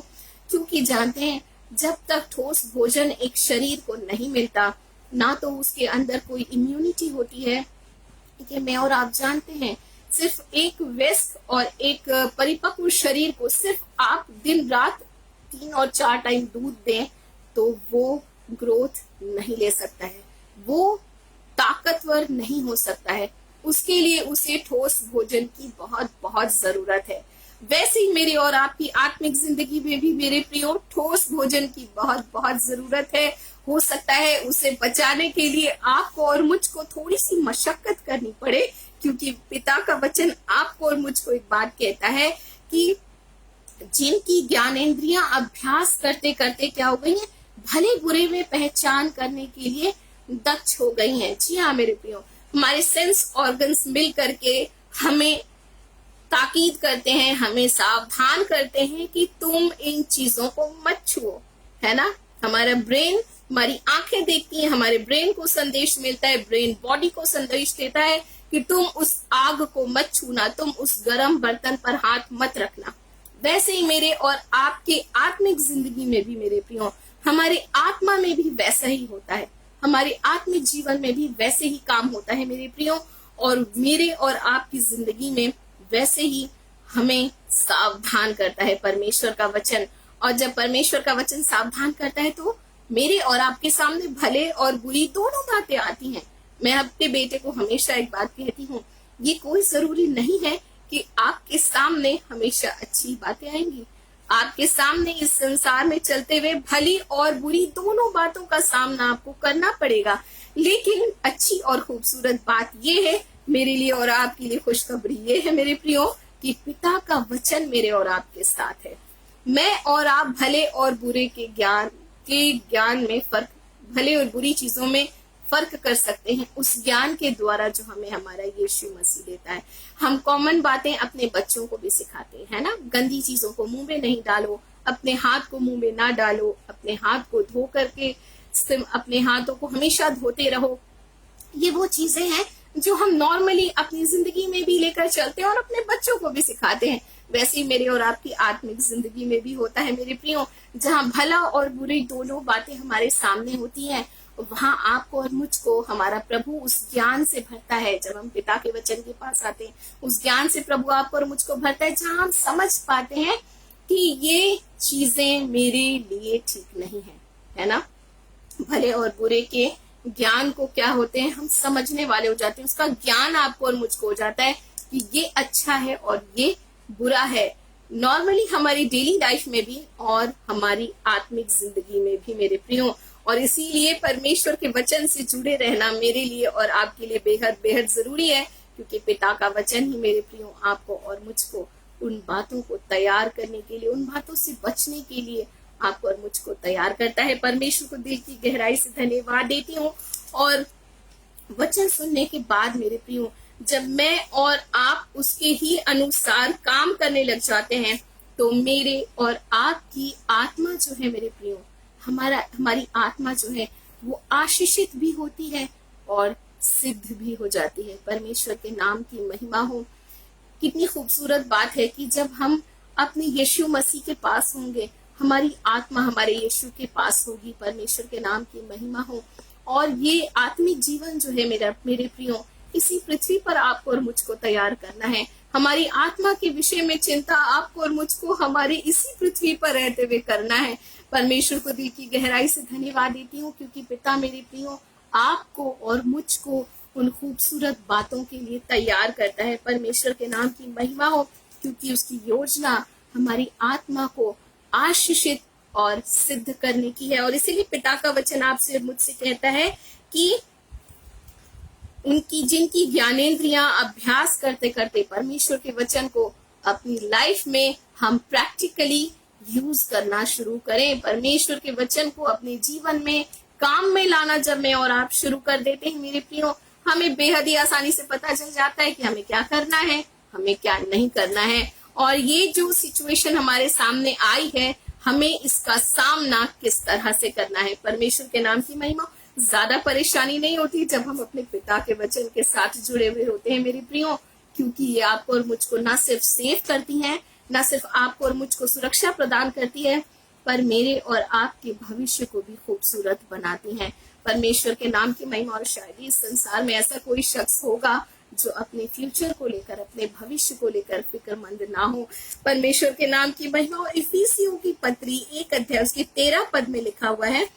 क्योंकि जानते हैं जब तक ठोस भोजन एक शरीर को नहीं मिलता, ना तो उसके अंदर कोई इम्यूनिटी होती है। ठीक है, मैं और आप जानते हैं सिर्फ एक व्यस्क और एक परिपक्व शरीर को सिर्फ आप दिन रात 3 और 4 टाइम दूध दें तो वो ग्रोथ नहीं ले सकता है, वो ताकतवर नहीं हो सकता है। उसके लिए उसे ठोस भोजन की बहुत बहुत जरूरत है। वैसे ही मेरी और आपकी आत्मिक जिंदगी में भी मेरे प्रियो ठोस भोजन की बहुत बहुत जरूरत है। हो सकता है उसे बचाने के लिए आपको और मुझको थोड़ी सी मशक्कत करनी पड़े, क्योंकि पिता का वचन आपको और मुझको एक बात कहता है कि जिनकी ज्ञानेंद्रियां अभ्यास करते करते क्या हो गई हैं, भले बुरे में पहचान करने के लिए दक्ष हो गई हैं। जी हाँ मेरे प्रियो, हमारे सेंस ऑर्गन्स मिल करके हमें ताकीद करते हैं, हमें सावधान करते हैं कि तुम इन चीजों को मत छुओ, है ना। हमारा ब्रेन, हमारी आंखें देखती हैं, हमारे ब्रेन को संदेश मिलता है, ब्रेन बॉडी को संदेश देता है कि तुम उस आग को मत छूना, तुम उस गर्म बर्तन पर हाथ मत रखना। वैसे ही मेरे और आपके आत्मिक जिंदगी में भी मेरे प्रियो, हमारे आत्मा में भी वैसा ही होता है, हमारे आत्मिक जीवन में भी वैसे ही काम होता है मेरे प्रियो। और मेरे और आपकी जिंदगी में वैसे ही हमें सावधान करता है परमेश्वर का वचन। और जब परमेश्वर का वचन सावधान करता है तो मेरे और आपके सामने भले और बुरी दोनों बातें आती हैं। मैं अपने बेटे को हमेशा एक बात कहती हूँ, ये कोई जरूरी नहीं है कि आपके सामने हमेशा अच्छी बातें आएंगी। आपके सामने इस संसार में चलते हुए भली और बुरी दोनों बातों का सामना आपको करना पड़ेगा, लेकिन अच्छी और खूबसूरत बात यह है मेरे लिए और आपके लिए, खुशखबरी ये है मेरे प्रियो कि पिता का वचन मेरे और आपके साथ है। मैं और आप भले और बुरे के ज्ञान में फर्क, भले और बुरी चीजों में फर्क कर सकते हैं उस ज्ञान के द्वारा जो हमें हमारा यीशु मसीह देता है। हम कॉमन बातें अपने बच्चों को भी सिखाते हैं ना, गंदी चीजों को मुंह में नहीं डालो, अपने हाथ को मुंह में ना डालो, अपने हाथ को धो करके अपने हाथों को हमेशा धोते रहो। ये वो चीजें हैं जो हम नॉर्मली अपनी जिंदगी में भी लेकर चलते हैं और अपने बच्चों को भी सिखाते हैं। वैसे ही मेरे और आपकी आत्मिक जिंदगी में भी होता है मेरे प्रियो, जहाँ भला और बुरी दोनों बातें हमारे सामने होती हैं, वहां आपको और मुझको हमारा प्रभु उस ज्ञान से भरता है। जब हम पिता के वचन के पास आते हैं, उस ज्ञान से प्रभु आपको और मुझको भरता है, जहाँ हम समझ पाते हैं कि ये चीजें मेरे लिए ठीक नहीं है ना। भले और बुरे के ज्ञान को क्या होते हैं, हम समझने वाले हो जाते हैं, उसका ज्ञान आपको और मुझको हो जाता है कि ये अच्छा है और ये बुरा है। नॉर्मली हमारी डेली लाइफ में भी और हमारी आत्मिक जिंदगी में भी मेरे प्रियो। और इसीलिए परमेश्वर के वचन से जुड़े रहना मेरे लिए और आपके लिए बेहद बेहद जरूरी है, क्योंकि पिता का वचन ही मेरे प्रियो आपको और मुझको उन बातों को तैयार करने के लिए, उन बातों से बचने के लिए आपको और मुझको तैयार करता है। परमेश्वर को दिल की गहराई से धन्यवाद देती हूँ। और वचन सुनने के बाद मेरे प्रियो, जब मैं और आप उसके ही अनुसार काम करने लग जाते हैं तो मेरे और आपकी आत्मा जो है मेरे प्रियो, हमारी आत्मा जो है वो आशीषित भी होती है और सिद्ध भी हो जाती है। परमेश्वर के नाम की महिमा हो। कितनी खूबसूरत बात है कि जब हम अपने यीशु मसीह के पास होंगे, हमारी आत्मा हमारे यीशु के पास होगी। परमेश्वर के नाम की महिमा हो। और ये आत्मिक जीवन जो है मेरे प्रियो, इसी पृथ्वी पर आपको और मुझको तैयार करना है। हमारी आत्मा के विषय में चिंता आपको और मुझको हमारी इसी पृथ्वी पर रहते हुए करना है। परमेश्वर को दिल की गहराई से धन्यवाद देती हूँ, क्योंकि पिता मेरे प्रियो आपको और मुझको उन खूबसूरत बातों के लिए तैयार करता है। परमेश्वर के नाम की महिमा हो, क्योंकि उसकी योजना हमारी आत्मा को आशीषित और सिद्ध करने की है। और इसीलिए पिता का वचन आपसे मुझसे कहता है कि जिनकी ज्ञानेंद्रियां अभ्यास करते करते परमेश्वर के वचन को अपनी लाइफ में हम प्रैक्टिकली यूज करना शुरू करें। परमेश्वर के वचन को अपने जीवन में काम में लाना जब मैं और आप शुरू कर देते हैं मेरे प्रियो, हमें बेहद ही आसानी से पता चल जाता है कि हमें क्या करना है, हमें क्या नहीं करना है। और ये जो सिचुएशन हमारे सामने आई है, हमें इसका सामना किस तरह से करना है। परमेश्वर के नाम की महिमा। ज्यादा परेशानी नहीं होती जब हम अपने पिता के वचन के साथ जुड़े हुए होते हैं मेरे प्रियो, क्योंकि ये आपको और मुझको ना सिर्फ सेव करती हैं, ना सिर्फ आपको और मुझको सुरक्षा प्रदान करती है, पर मेरे और आपके भविष्य को भी खूबसूरत बनाती हैं। परमेश्वर के नाम की महिमा। और शायद इस संसार में ऐसा कोई शख्स होगा जो अपने फ्यूचर को लेकर, अपने भविष्य को लेकर फिक्रमंद ना हो। परमेश्वर के नाम की महिमा। और इफिसियों की पत्री 1 अध्याय उसके 13 पद में लिखा हुआ है,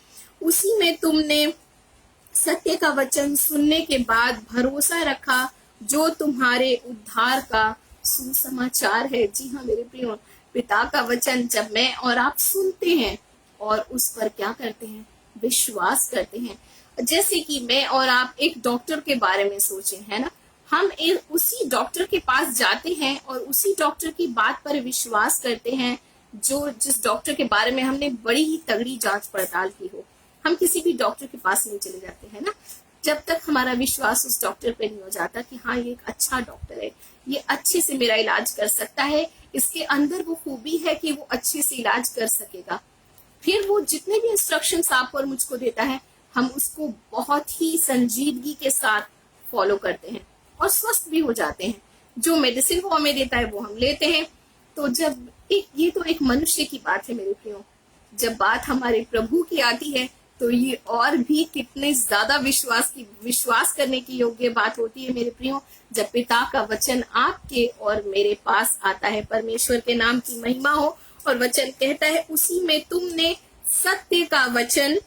उसी में तुमने सत्य का वचन सुनने के बाद भरोसा रखा, जो तुम्हारे उद्धार का सुसमाचार है। जी हाँ मेरे प्रियो, पिता का वचन जब मैं और आप सुनते हैं और उस पर क्या करते हैं, विश्वास करते हैं। जैसे कि मैं और आप एक डॉक्टर के बारे में सोचे है ना, हम उसी डॉक्टर के पास जाते हैं और उसी डॉक्टर की बात पर विश्वास करते हैं, जिस डॉक्टर के बारे में हमने बड़ी ही तगड़ी जांच पड़ताल की हो। हम किसी भी डॉक्टर के पास नहीं चले जाते हैं ना, जब तक हमारा विश्वास उस डॉक्टर पे नहीं हो जाता कि हाँ ये एक अच्छा डॉक्टर है, ये अच्छे से मेरा इलाज कर सकता है, इसके अंदर वो खूबी है कि वो अच्छे से इलाज कर सकेगा। फिर वो जितने भी इंस्ट्रक्शंस आपको और मुझको देता है, हम उसको बहुत ही संजीदगी के साथ फॉलो करते हैं। और स्वस्थ भी हो जाते हैं। जो मेडिसिन वो हमें देता है वो हम लेते हैं। तो जब ये तो एक मनुष्य की बात है मेरे प्रियो, जब बात हमारे प्रभु की आती है तो ये और भी कितने ज्यादा विश्वास करने की योग्य बात होती है मेरे प्रियो, जब पिता का वचन आपके और मेरे पास आता है। परमेश्वर के नाम की महिमा हो। और वचन कहता है उसी में तुमने सत्य का वचन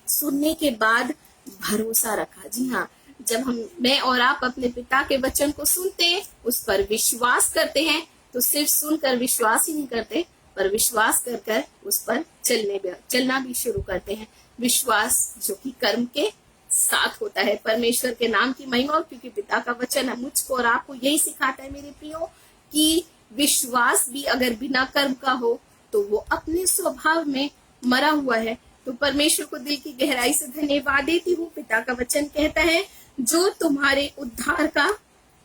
सुनने के बाद भरोसा रखा। जी हाँ, जब मैं और आप अपने पिता के वचन को सुनते हैं, उस पर विश्वास करते हैं, तो सिर्फ सुनकर विश्वास ही नहीं करते, पर विश्वास कर कर उस पर चलना भी शुरू करते हैं। विश्वास जो कि कर्म के साथ होता है। परमेश्वर के नाम की महिमा, क्योंकि पिता का वचन मुझको और आपको यही सिखाता है मेरे प्रियो कि विश्वास भी अगर बिना कर्म का हो तो वो अपने स्वभाव में मरा हुआ है। तो परमेश्वर को दिल की गहराई से धन्यवाद देती हूँ। पिता का वचन कहता है जो तुम्हारे उद्धार का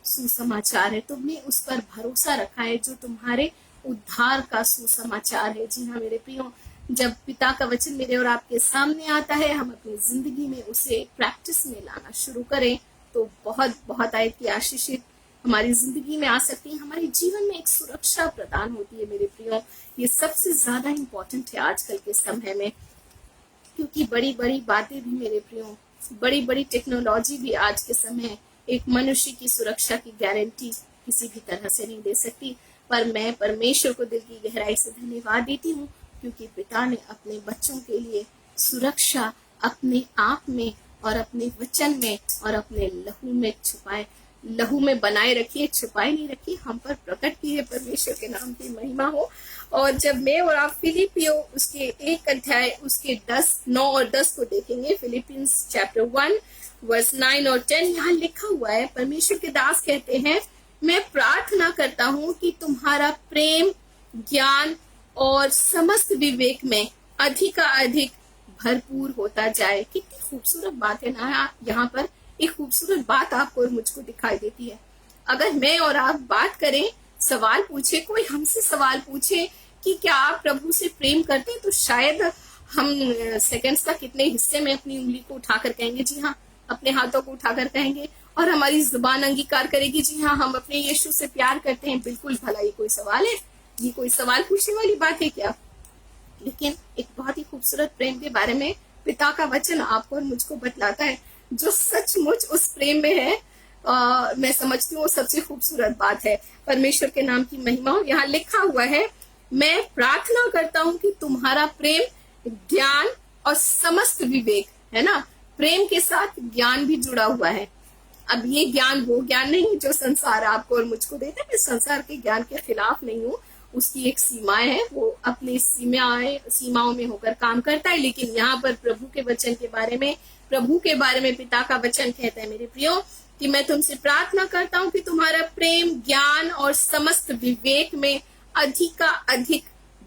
सुसमाचार है, तुमने उस पर भरोसा रखा है, जो तुम्हारे उद्धार का सुसमाचार है। जी हाँ मेरे प्रियो, जब पिता का वचन मेरे और आपके सामने आता है, हम अपनी जिंदगी में उसे प्रैक्टिस में लाना शुरू करें तो बहुत बहुत आयत की आशीषित हमारी जिंदगी में आ सकती है। हमारे जीवन में एक सुरक्षा प्रदान होती है मेरे प्रियो। ये सबसे ज्यादा इम्पोर्टेंट है आजकल के समय में, क्योंकि बड़ी बड़ी बातें भी मेरे प्रियो, बड़ी बड़ी टेक्नोलॉजी भी आज के समय एक मनुष्य की सुरक्षा की गारंटी किसी भी तरह से नहीं दे सकती। पर मैं परमेश्वर को दिल की गहराई से धन्यवाद देती हूँ, क्योंकि पिता ने अपने बच्चों के लिए सुरक्षा अपने आप में और अपने वचन में और अपने लहू में बनाए रखी है, छुपाए नहीं रखी, हम पर प्रकट की है। परमेश्वर के नाम की महिमा हो। और जब मैं और आप फिलिपियो उसके 1 अध्याय उसके 9 और 10 को देखेंगे, फिलिपियंस चैप्टर 1 वर्स 9 और 10, यहाँ लिखा हुआ है, परमेश्वर के दास कहते हैं, मैं प्रार्थना करता हूँ कि तुम्हारा प्रेम, ज्ञान और समस्त विवेक में अधिक भरपूर होता जाए। कितनी खूबसूरत बात है ना, यहाँ पर एक खूबसूरत बात आपको और मुझको दिखाई देती है। अगर मैं और आप बात करें, सवाल पूछे, कोई हमसे सवाल पूछे कि क्या आप प्रभु से प्रेम करते हैं, तो शायद हम सेकंड्स का कितने हिस्से में अपनी उंगली को उठाकर कहेंगे जी हाँ, अपने हाथों को उठाकर कहेंगे, और हमारी जुबान अंगीकार करेगी जी हाँ, हम अपने यीशु से प्यार करते हैं। बिल्कुल भला, ये कोई सवाल है? ये कोई सवाल पूछने वाली बात है क्या? लेकिन एक बहुत ही खूबसूरत प्रेम के बारे में पिता का वचन आपको और मुझको बतलाता है, जो सचमुच उस प्रेम में है। मैं समझती हूँ वो सबसे खूबसूरत बात है। परमेश्वर के नाम की महिमा। यहाँ लिखा हुआ है, मैं प्रार्थना करता हूँ कि तुम्हारा प्रेम, ज्ञान और समस्त विवेक, है ना, प्रेम के साथ ज्ञान भी जुड़ा हुआ है। अब ये ज्ञान वो ज्ञान नहीं जो संसार आपको और मुझको देता है। मैं संसार के ज्ञान के खिलाफ नहीं हूँ, उसकी एक सीमाएं है, वो अपनी सीमाओं में होकर काम करता है। लेकिन यहाँ पर प्रभु के वचन के बारे में, प्रभु के बारे में पिता का वचन कहता है मेरे प्रियो कि मैं तुमसे प्रार्थना करता हूँ कि तुम्हारा प्रेम, ज्ञान और समस्त विवेक में अधिक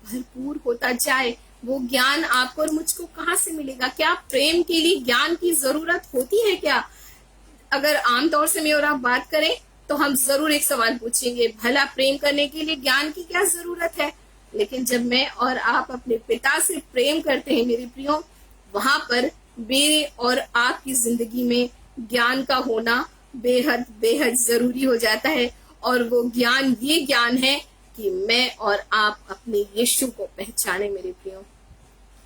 भरपूर होता जाए। वो ज्ञान आपको और मुझको कहाँ से मिलेगा? क्या प्रेम के लिए ज्ञान की जरूरत होती है क्या? अगर आमतौर से मैं और आप बात करें तो हम जरूर एक सवाल पूछेंगे, भला प्रेम करने के लिए ज्ञान की क्या जरूरत है? लेकिन जब मैं और आप अपने पिता से प्रेम करते हैं मेरे प्रियो, वहां पर मेरे और आपकी जिंदगी में ज्ञान का होना बेहद बेहद जरूरी हो जाता है। और वो ज्ञान ये ज्ञान है कि मैं और आप अपने यीशु को पहचाने मेरे प्रियो,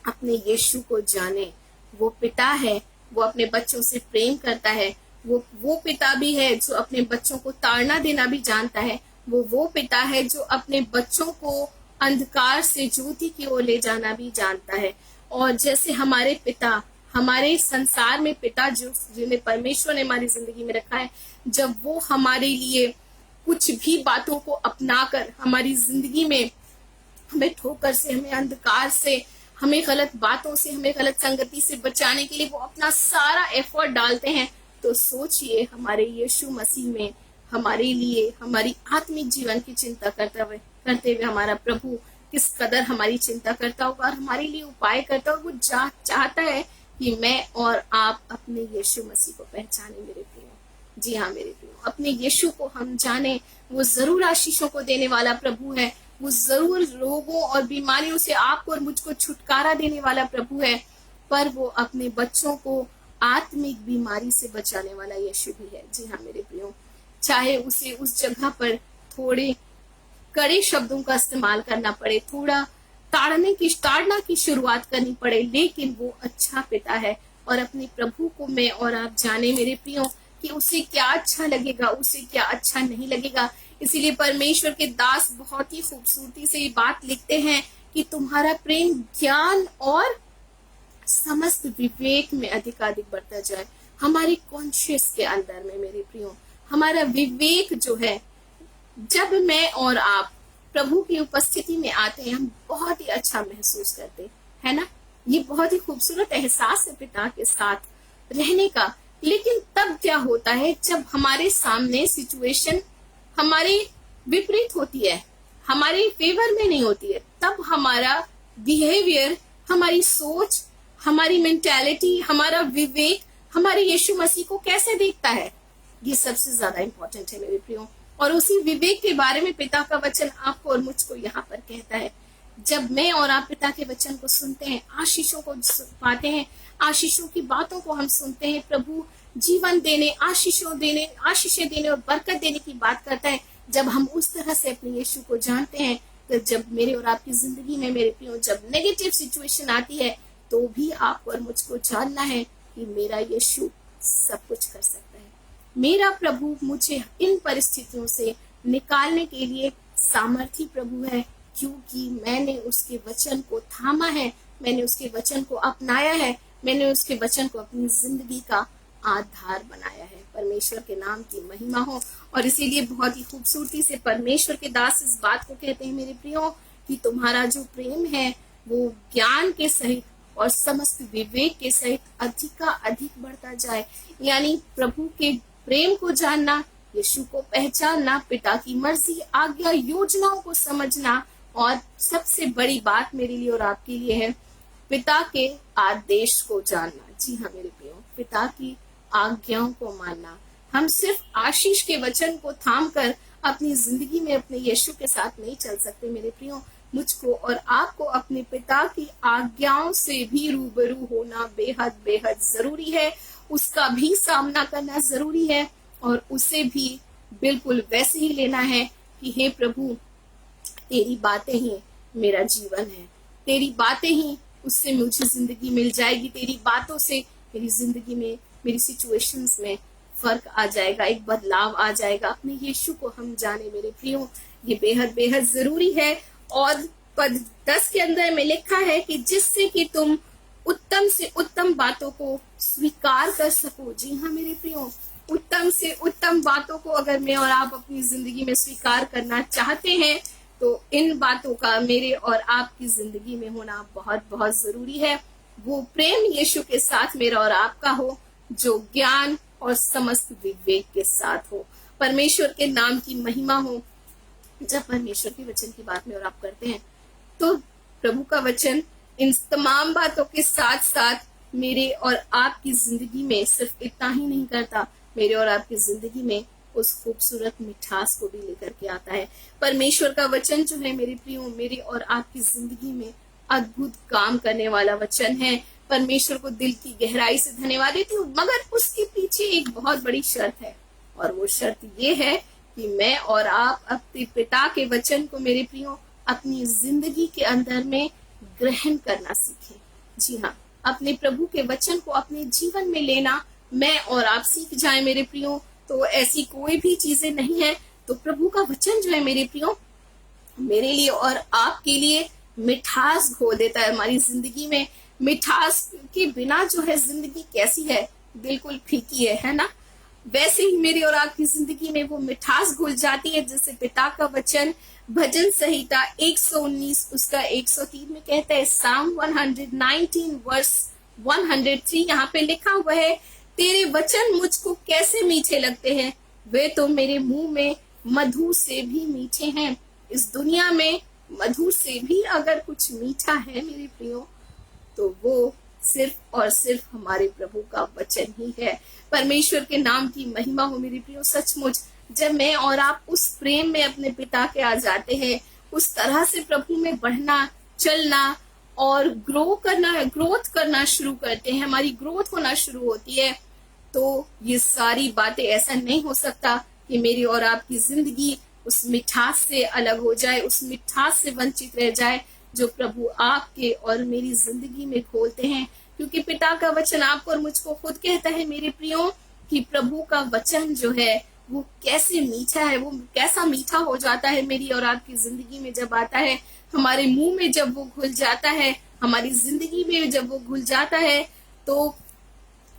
अपने यीशु को जाने। वो पिता है, वो अपने बच्चों से प्रेम करता है। वो पिता भी है जो अपने बच्चों को ताड़ना देना भी जानता है। वो पिता है जो अपने बच्चों को अंधकार से ज्योति की ओर ले जाना भी जानता है। और जैसे हमारे पिता, हमारे संसार में पिता जिन्हें परमेश्वर ने हमारी जिंदगी में रखा है, जब वो हमारे लिए कुछ भी बातों को अपनाकर हमारी जिंदगी में हमें ठोकर से, हमें अंधकार से, हमें गलत बातों से, हमें गलत संगति से बचाने के लिए वो अपना सारा एफर्ट डालते हैं, तो सोचिए हमारे यीशु मसीह में हमारे लिए, हमारी आत्मिक जीवन की चिंता करते हुए हमारा प्रभु किस कदर हमारी चिंता करता होगा और हमारे लिए उपाय करता होगा। वो चाहता है कि मैं और आप अपने यीशु मसीह को पहचाने मेरे प्रियो। जी हाँ मेरे प्रियो, अपने यीशु को हम जाने। वो जरूर आशीषों को देने वाला प्रभु है। वो जरूर रोगों और बीमारियों से आपको और मुझको छुटकारा देने वाला प्रभु है, पर वो अपने बच्चों को आत्मिक बीमारी से बचाने वाला यीशु भी है। जी हाँ मेरे प्रियो, चाहे उसे उस जगह पर थोड़े कड़े शब्दों का इस्तेमाल करना पड़े, थोड़ा ताड़ना की शुरुआत करनी पड़े, लेकिन वो अच्छा पिता है। और अपने प्रभु को मैं और आप जाने मेरे प्रियो कि उसे क्या अच्छा लगेगा, उसे क्या अच्छा नहीं लगेगा। इसीलिए परमेश्वर के दास बहुत ही खूबसूरती से ये बात लिखते हैं कि तुम्हारा प्रेम ज्ञान और समस्त विवेक में अधिकाधिक बढ़ता जाए। हमारे कॉन्शियस के अंदर में मेरे प्रियो हमारा विवेक जो है, जब मैं और आप प्रभु की उपस्थिति में आते हैं, हम बहुत ही अच्छा महसूस करते हैं, है ना। ये बहुत ही खूबसूरत एहसास है पिता के साथ रहने का। लेकिन तब क्या होता है जब हमारे सामने सिचुएशन हमारे विपरीत होती है, हमारे फेवर में नहीं होती है, तब हमारा बिहेवियर, हमारी सोच, हमारी मेंटालिटी, हमारा विवेक हमारे यीशु मसीह को कैसे देखता है, ये सबसे ज्यादा इंपॉर्टेंट है मेरे प्रियो। और उसी विवेक के बारे में पिता का वचन आपको और मुझको यहाँ पर कहता है। जब मैं और आप पिता के वचन को सुनते हैं, आशीषों को पाते हैं, आशीषों की बातों को हम सुनते हैं, प्रभु जीवन देने, आशीषें देने और बरकत देने की बात करता है। जब हम उस तरह से अपने यीशु को जानते हैं, तो जब मेरे और आपकी जिंदगी में मेरे प्रियो जब नेगेटिव सिचुएशन आती है, तो भी आपको और मुझको जानना है कि मेरा यीशु सब कुछ कर सकता है। मेरा प्रभु मुझे इन परिस्थितियों से निकालने के लिए सामर्थी प्रभु है, क्योंकि मैंने उसके वचन को थामा है, मैंने उसके वचन को अपनाया है, मैंने उसके वचन को अपनी जिंदगी का आधार बनाया है। परमेश्वर के नाम की महिमा हो। और इसीलिए बहुत ही खूबसूरती से परमेश्वर के दास इस बात को कहते हैं मेरे प्रियो कि तुम्हारा जो प्रेम है वो ज्ञान के सहित और समस्त विवेक के सहित अधिक बढ़ता जाए। यानी प्रभु के प्रेम को जानना, यीशु को पहचानना, पिता की मर्जी, आज्ञा, योजनाओं को समझना, और सबसे बड़ी बात मेरे लिए और आपके लिए है पिता के आदेश को जानना। जी हाँ मेरे प्रियो, पिता की आज्ञाओं को मानना। हम सिर्फ आशीष के वचन को थाम कर अपनी जिंदगी में अपने यीशु के साथ नहीं चल सकते मेरे प्रियो। मुझको और आपको अपने पिता की आज्ञाओं से भी रूबरू होना बेहद बेहद जरूरी है, उसका भी सामना करना जरूरी है, और उसे भी बिल्कुल वैसे ही लेना है कि हे प्रभु, तेरी बातें ही मेरा जीवन है, तेरी बातें ही उससे मुझे जिंदगी मिल जाएगी, तेरी बातों से मेरी जिंदगी में, मेरी सिचुएशंस में फर्क आ जाएगा, एक बदलाव आ जाएगा। अपने यीशु को हम जाने मेरे प्रियो, ये बेहद बेहद जरूरी है। और पद 10 के अंदर में लिखा है कि जिससे कि तुम उत्तम से उत्तम बातों को स्वीकार कर सको। जी हाँ मेरे प्रियो, उत्तम से उत्तम बातों को अगर मैं और आप अपनी जिंदगी में स्वीकार करना चाहते हैं, तो इन बातों का मेरे और आपकी जिंदगी में होना बहुत बहुत जरूरी है। वो प्रेम यीशु के साथ मेरा और आपका हो, जो ज्ञान और समस्त विवेक के साथ हो। परमेश्वर के नाम की महिमा हो। जब परमेश्वर के वचन की बात में और आप करते हैं, तो प्रभु का वचन इन तमाम बातों के साथ साथ मेरे और आपकी जिंदगी में सिर्फ इतना ही नहीं करता, मेरे और आपकी जिंदगी में उस खूबसूरत मिठास को भी लेकर के आता है। परमेश्वर का वचन जो है मेरे प्रियो, मेरी और आपकी जिंदगी में अद्भुत काम करने वाला वचन है। परमेश्वर को दिल की गहराई से धन्यवाद देती हूँ, मगर उसके पीछे एक बहुत बड़ी शर्त है, और वो शर्त ये है कि मैं और आप अपने पिता के वचन को मेरे प्रियो अपनी जिंदगी के अंदर में ग्रहण करना सीखें। जी हाँ, अपने प्रभु के वचन को अपने जीवन में लेना मैं और आप सीख जाए मेरे प्रियो। तो ऐसी कोई भी चीजें नहीं है, तो प्रभु का वचन जो है मेरे प्रियो मेरे लिए और आपके लिए मिठास घोल देता है हमारी जिंदगी में। मिठास के बिना जो है जिंदगी कैसी है, बिल्कुल फीकी है ना। वैसे ही मेरी और आपकी जिंदगी में वो मिठास घुल जाती है, जैसे पिता का वचन भजन संहिता 119 उसका 103 में कहता है, साम 119 वर्स 103 यहाँ पे लिखा हुआ है, तेरे वचन मुझको कैसे मीठे लगते हैं, वे तो मेरे मुंह में मधु से भी मीठे हैं। इस दुनिया में मधु से भी अगर कुछ मीठा है मेरे प्रियो, तो वो सिर्फ और सिर्फ हमारे प्रभु का वचन ही है। परमेश्वर के नाम की महिमा हो मेरे प्रियो। सचमुच जब मैं और आप उस प्रेम में अपने पिता के आ जाते हैं, उस तरह से प्रभु में बढ़ना, चलना और ग्रोथ करना शुरू करते हैं, हमारी ग्रोथ होना शुरू होती है, तो ये सारी बातें, ऐसा नहीं हो सकता कि मेरी और आपकी जिंदगी उस मिठास से अलग हो जाए, उस मिठास से वंचित रह जाए जो प्रभु आपके और मेरी जिंदगी में खोलते हैं। क्योंकि पिता का वचन आपको और मुझको खुद कहता है मेरे प्रियो कि प्रभु का वचन जो है वो कैसे मीठा है, वो कैसा मीठा हो जाता है मेरी और आपकी जिंदगी में जब आता है, हमारे मुंह में जब वो घुल जाता है, हमारी जिंदगी में जब वो घुल जाता है तो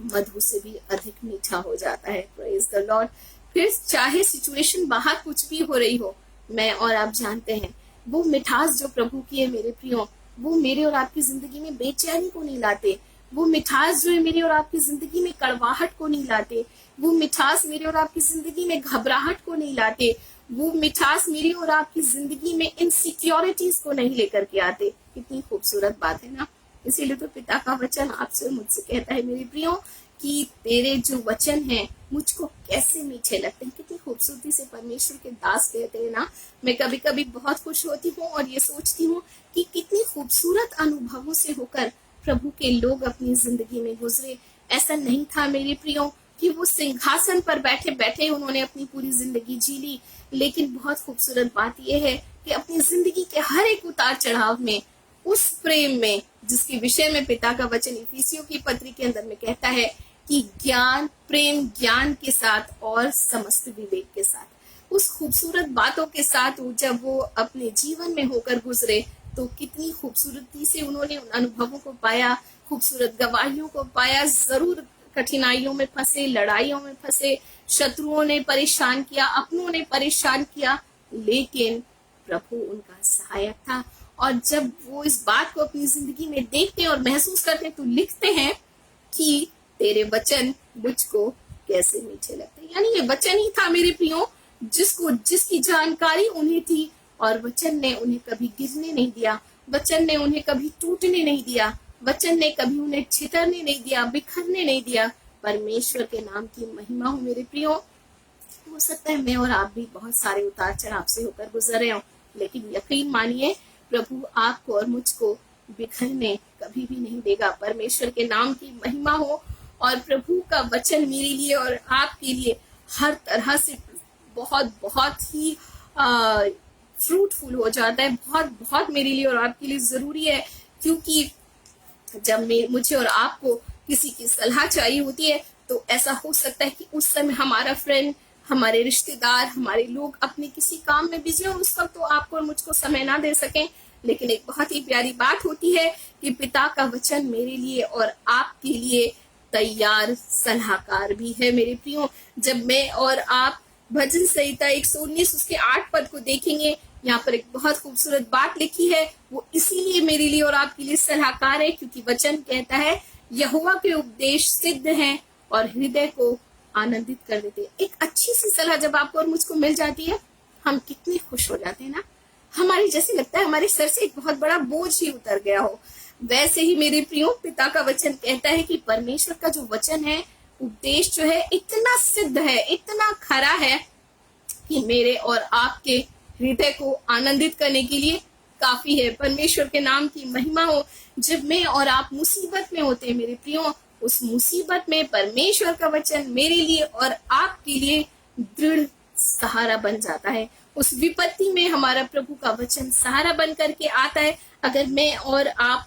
मधु से भी अधिक मीठा हो जाता है। Praise the Lord. फिर चाहे सिचुएशन बाहर कुछ भी हो रही हो, मैं और आप जानते हैं वो मिठास जो प्रभु की है मेरे प्रियो, वो मेरे और आपकी जिंदगी में बेचैनी को नहीं लाते। वो मिठास जो है मेरी और आपकी जिंदगी में कड़वाहट को नहीं लाते। वो मिठास मेरी और आपकी जिंदगी में घबराहट को नहीं लाते। वो मिठास मेरी और आपकी जिंदगी में इनसिक्योरिटीज को नहीं लेकर के आते। कितनी खूबसूरत बात है ना। इसीलिए तो पिता का वचन आपसे मुझसे कहता है मेरे प्रियो कि तेरे जो वचन हैं मुझको कैसे मीठे लगते हैं। कितनी खूबसूरती से परमेश्वर के दास कहते हैं ना। मैं कभी कभी बहुत खुश होती हूँ और ये सोचती हूँ कि कितनी खूबसूरत अनुभवों से होकर प्रभु के लोग अपनी जिंदगी में गुजरे। ऐसा नहीं था मेरे प्रियो कि वो सिंहासन पर बैठे बैठे उन्होंने अपनी पूरी जिंदगी जी ली, लेकिन बहुत खूबसूरत बात यह है कि अपनी जिंदगी के हर एक उतार चढ़ाव में उस प्रेम में जिसके विषय में पिता का वचन इफिसियों की पत्री के अंदर में कहता है कि ज्ञान, प्रेम ज्ञान के साथ और समस्त विवेक के साथ, उस खूबसूरत बातों के साथ जब वो अपने जीवन में होकर गुजरे तो कितनी खूबसूरती से उन्होंने उन अनुभवों को पाया, खूबसूरत गवाहियों को पाया। जरूर कठिनाइयों में फंसे, लड़ाइयों में फंसे, शत्रुओं ने परेशान किया, अपनों ने परेशान किया, लेकिन प्रभु उनका सहायक था। और जब वो इस बात को अपनी जिंदगी में देखते हैं और महसूस करते हैं तो लिखते हैं कि तेरे वचन मुझको कैसे मीठे लगते हैं। यानी ये वचन ही था मेरे प्रियो जिसकी जानकारी उन्हें थी, और वचन ने उन्हें कभी गिरने नहीं दिया, वचन ने उन्हें कभी टूटने नहीं दिया, वचन ने कभी उन्हें छितरने नहीं दिया, बिखरने नहीं दिया। परमेश्वर के नाम की महिमा हो मेरे प्रियो। हो सकता है मैं और आप भी बहुत सारे उतार चढ़ाव से होकर गुजर रहे हो, लेकिन यकीन मानिए प्रभु आपको और मुझको बिखरने कभी भी नहीं देगा। परमेश्वर के नाम की महिमा हो। और प्रभु का वचन मेरे लिए और आपके लिए हर तरह से बहुत बहुत ही फ्रूटफुल हो जाता है। बहुत बहुत मेरे लिए और आपके लिए जरूरी है, क्योंकि जब मुझे और आपको किसी की सलाह चाहिए होती है तो ऐसा हो सकता है कि उस समय हमारा फ्रेंड, हमारे रिश्तेदार, हमारे लोग अपने किसी काम में बिजी हो, उस वक्त तो आपको और मुझको समय ना दे सकें। लेकिन एक बहुत ही प्यारी बात होती है कि पिता का वचन मेरे लिए और आपके लिए तैयार सलाहकार भी है मेरे प्रियो। जब मैं और आप भजन संहिता 119 उसके 8 पद को देखेंगे, यहाँ पर एक बहुत खूबसूरत बात लिखी है। वो इसीलिए मेरे लिए और आपके लिए सलाहकार है क्योंकि वचन कहता है यहोवा के उपदेश सिद्ध हैं और हृदय को आनंदित कर देते हैं। एक अच्छी सी सलाह जब आपको और मुझको मिल जाती है, हम कितने खुश हो जाते हैं ना। हमारे जैसे लगता है हमारे सर से एक बहुत बड़ा बोझ ही उतर गया हो। वैसे ही मेरे प्रियो पिता का वचन कहता है कि परमेश्वर का जो वचन है, उपदेश जो है, इतना सिद्ध है, इतना खरा है कि मेरे और आपके हृदय को आनंदित करने के लिए काफी है। परमेश्वर के नाम की महिमा हो। जब मैं और आप मुसीबत में होते हैं मेरे प्रियो, उस मुसीबत में परमेश्वर का वचन मेरे लिए और आपके लिए दृढ़ सहारा बन जाता है। उस विपत्ति में हमारा प्रभु का वचन सहारा बन करके आता है। अगर मैं और आप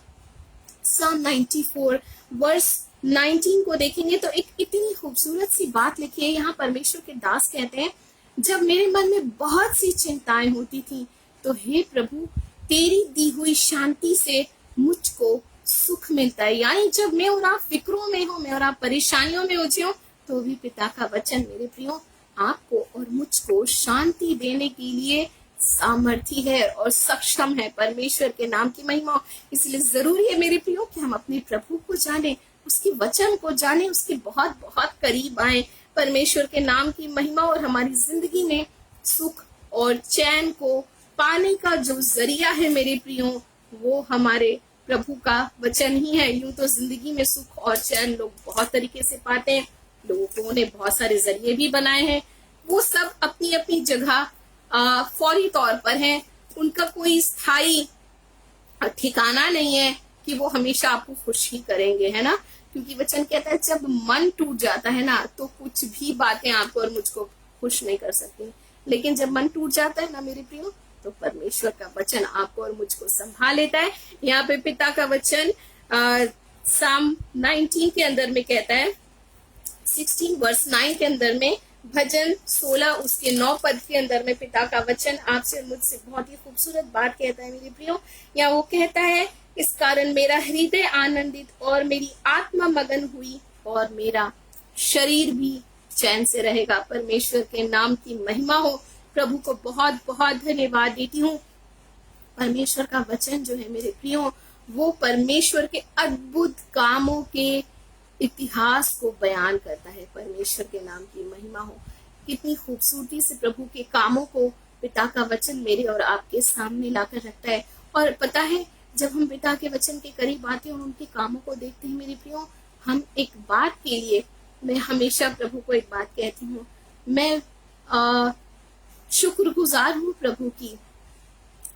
Psalm 94 वर्स 19 को देखेंगे तो एक इतनी खूबसूरत सी बात लिखी है। यहाँ परमेश्वर के दास कहते हैं, जब मेरे मन में बहुत सी चिंताएं होती थी तो हे प्रभु तेरी दी हुई शांति से मुझको सुख मिलता है। यानी जब मैं और आप फिक्रों में हो, मैं और आप परेशानियों में उलझे हो, तो भी पिता का वचन मेरे प्रियो आपको और मुझको शांति देने के लिए सामर्थी है और सक्षम है। परमेश्वर के नाम की महिमा। इसलिए जरूरी है मेरे प्रियो कि हम अपने प्रभु को जाने, उसके वचन को जाने, उसके बहुत बहुत करीब आए। परमेश्वर के नाम की महिमा। और हमारी जिंदगी में सुख और चैन को पाने का जो जरिया है मेरे प्रियो, वो हमारे प्रभु का वचन ही है। यूं तो जिंदगी में सुख और चैन लोग बहुत तरीके से पाते हैं, लोगों ने बहुत सारे जरिए भी बनाए हैं, वो सब अपनी अपनी जगह फौरी तौर पर हैं। उनका कोई स्थायी ठिकाना नहीं है कि वो हमेशा आपको खुश ही करेंगे, है ना। क्योंकि वचन कहता है जब मन टूट जाता है ना तो कुछ भी बातें आपको और मुझको खुश नहीं कर सकती, लेकिन जब मन टूट जाता है ना मेरे प्रियो, तो परमेश्वर का वचन आपको और मुझको संभाल लेता है। यहाँ पे पिता का वचन साम 19 के अंदर में कहता है, 16 वर्स 9 के अंदर में, भजन 16 उसके 9 पद के अंदर में पिता का वचन आपसे मुझसे बहुत ही खूबसूरत बात कहता है मेरे प्रियो। या वो कहता है, इस कारण मेरा हृदय आनंदित और मेरी आत्मा मगन हुई और मेरा शरीर भी चैन से रहेगा। परमेश्वर के नाम की महिमा हो। प्रभु को बहुत बहुत धन्यवाद देती हूँ। परमेश्वर का वचन जो है मेरे प्रियो, वो परमेश्वर के अद्भुत कामों के इतिहास को बयान करता है। परमेश्वर के नाम की महिमा हो। कितनी खूबसूरती से प्रभु के कामों को पिता का वचन मेरे और आपके सामने लाकर रखता है। और पता है, जब हम पिता के वचन के करीब आते हैं और उनके कामों को देखते हैं मेरे प्रियो, हम एक बात के लिए, मैं हमेशा प्रभु को एक बात कहती हूँ, मैं शुक्रगुजार हूँ प्रभु की,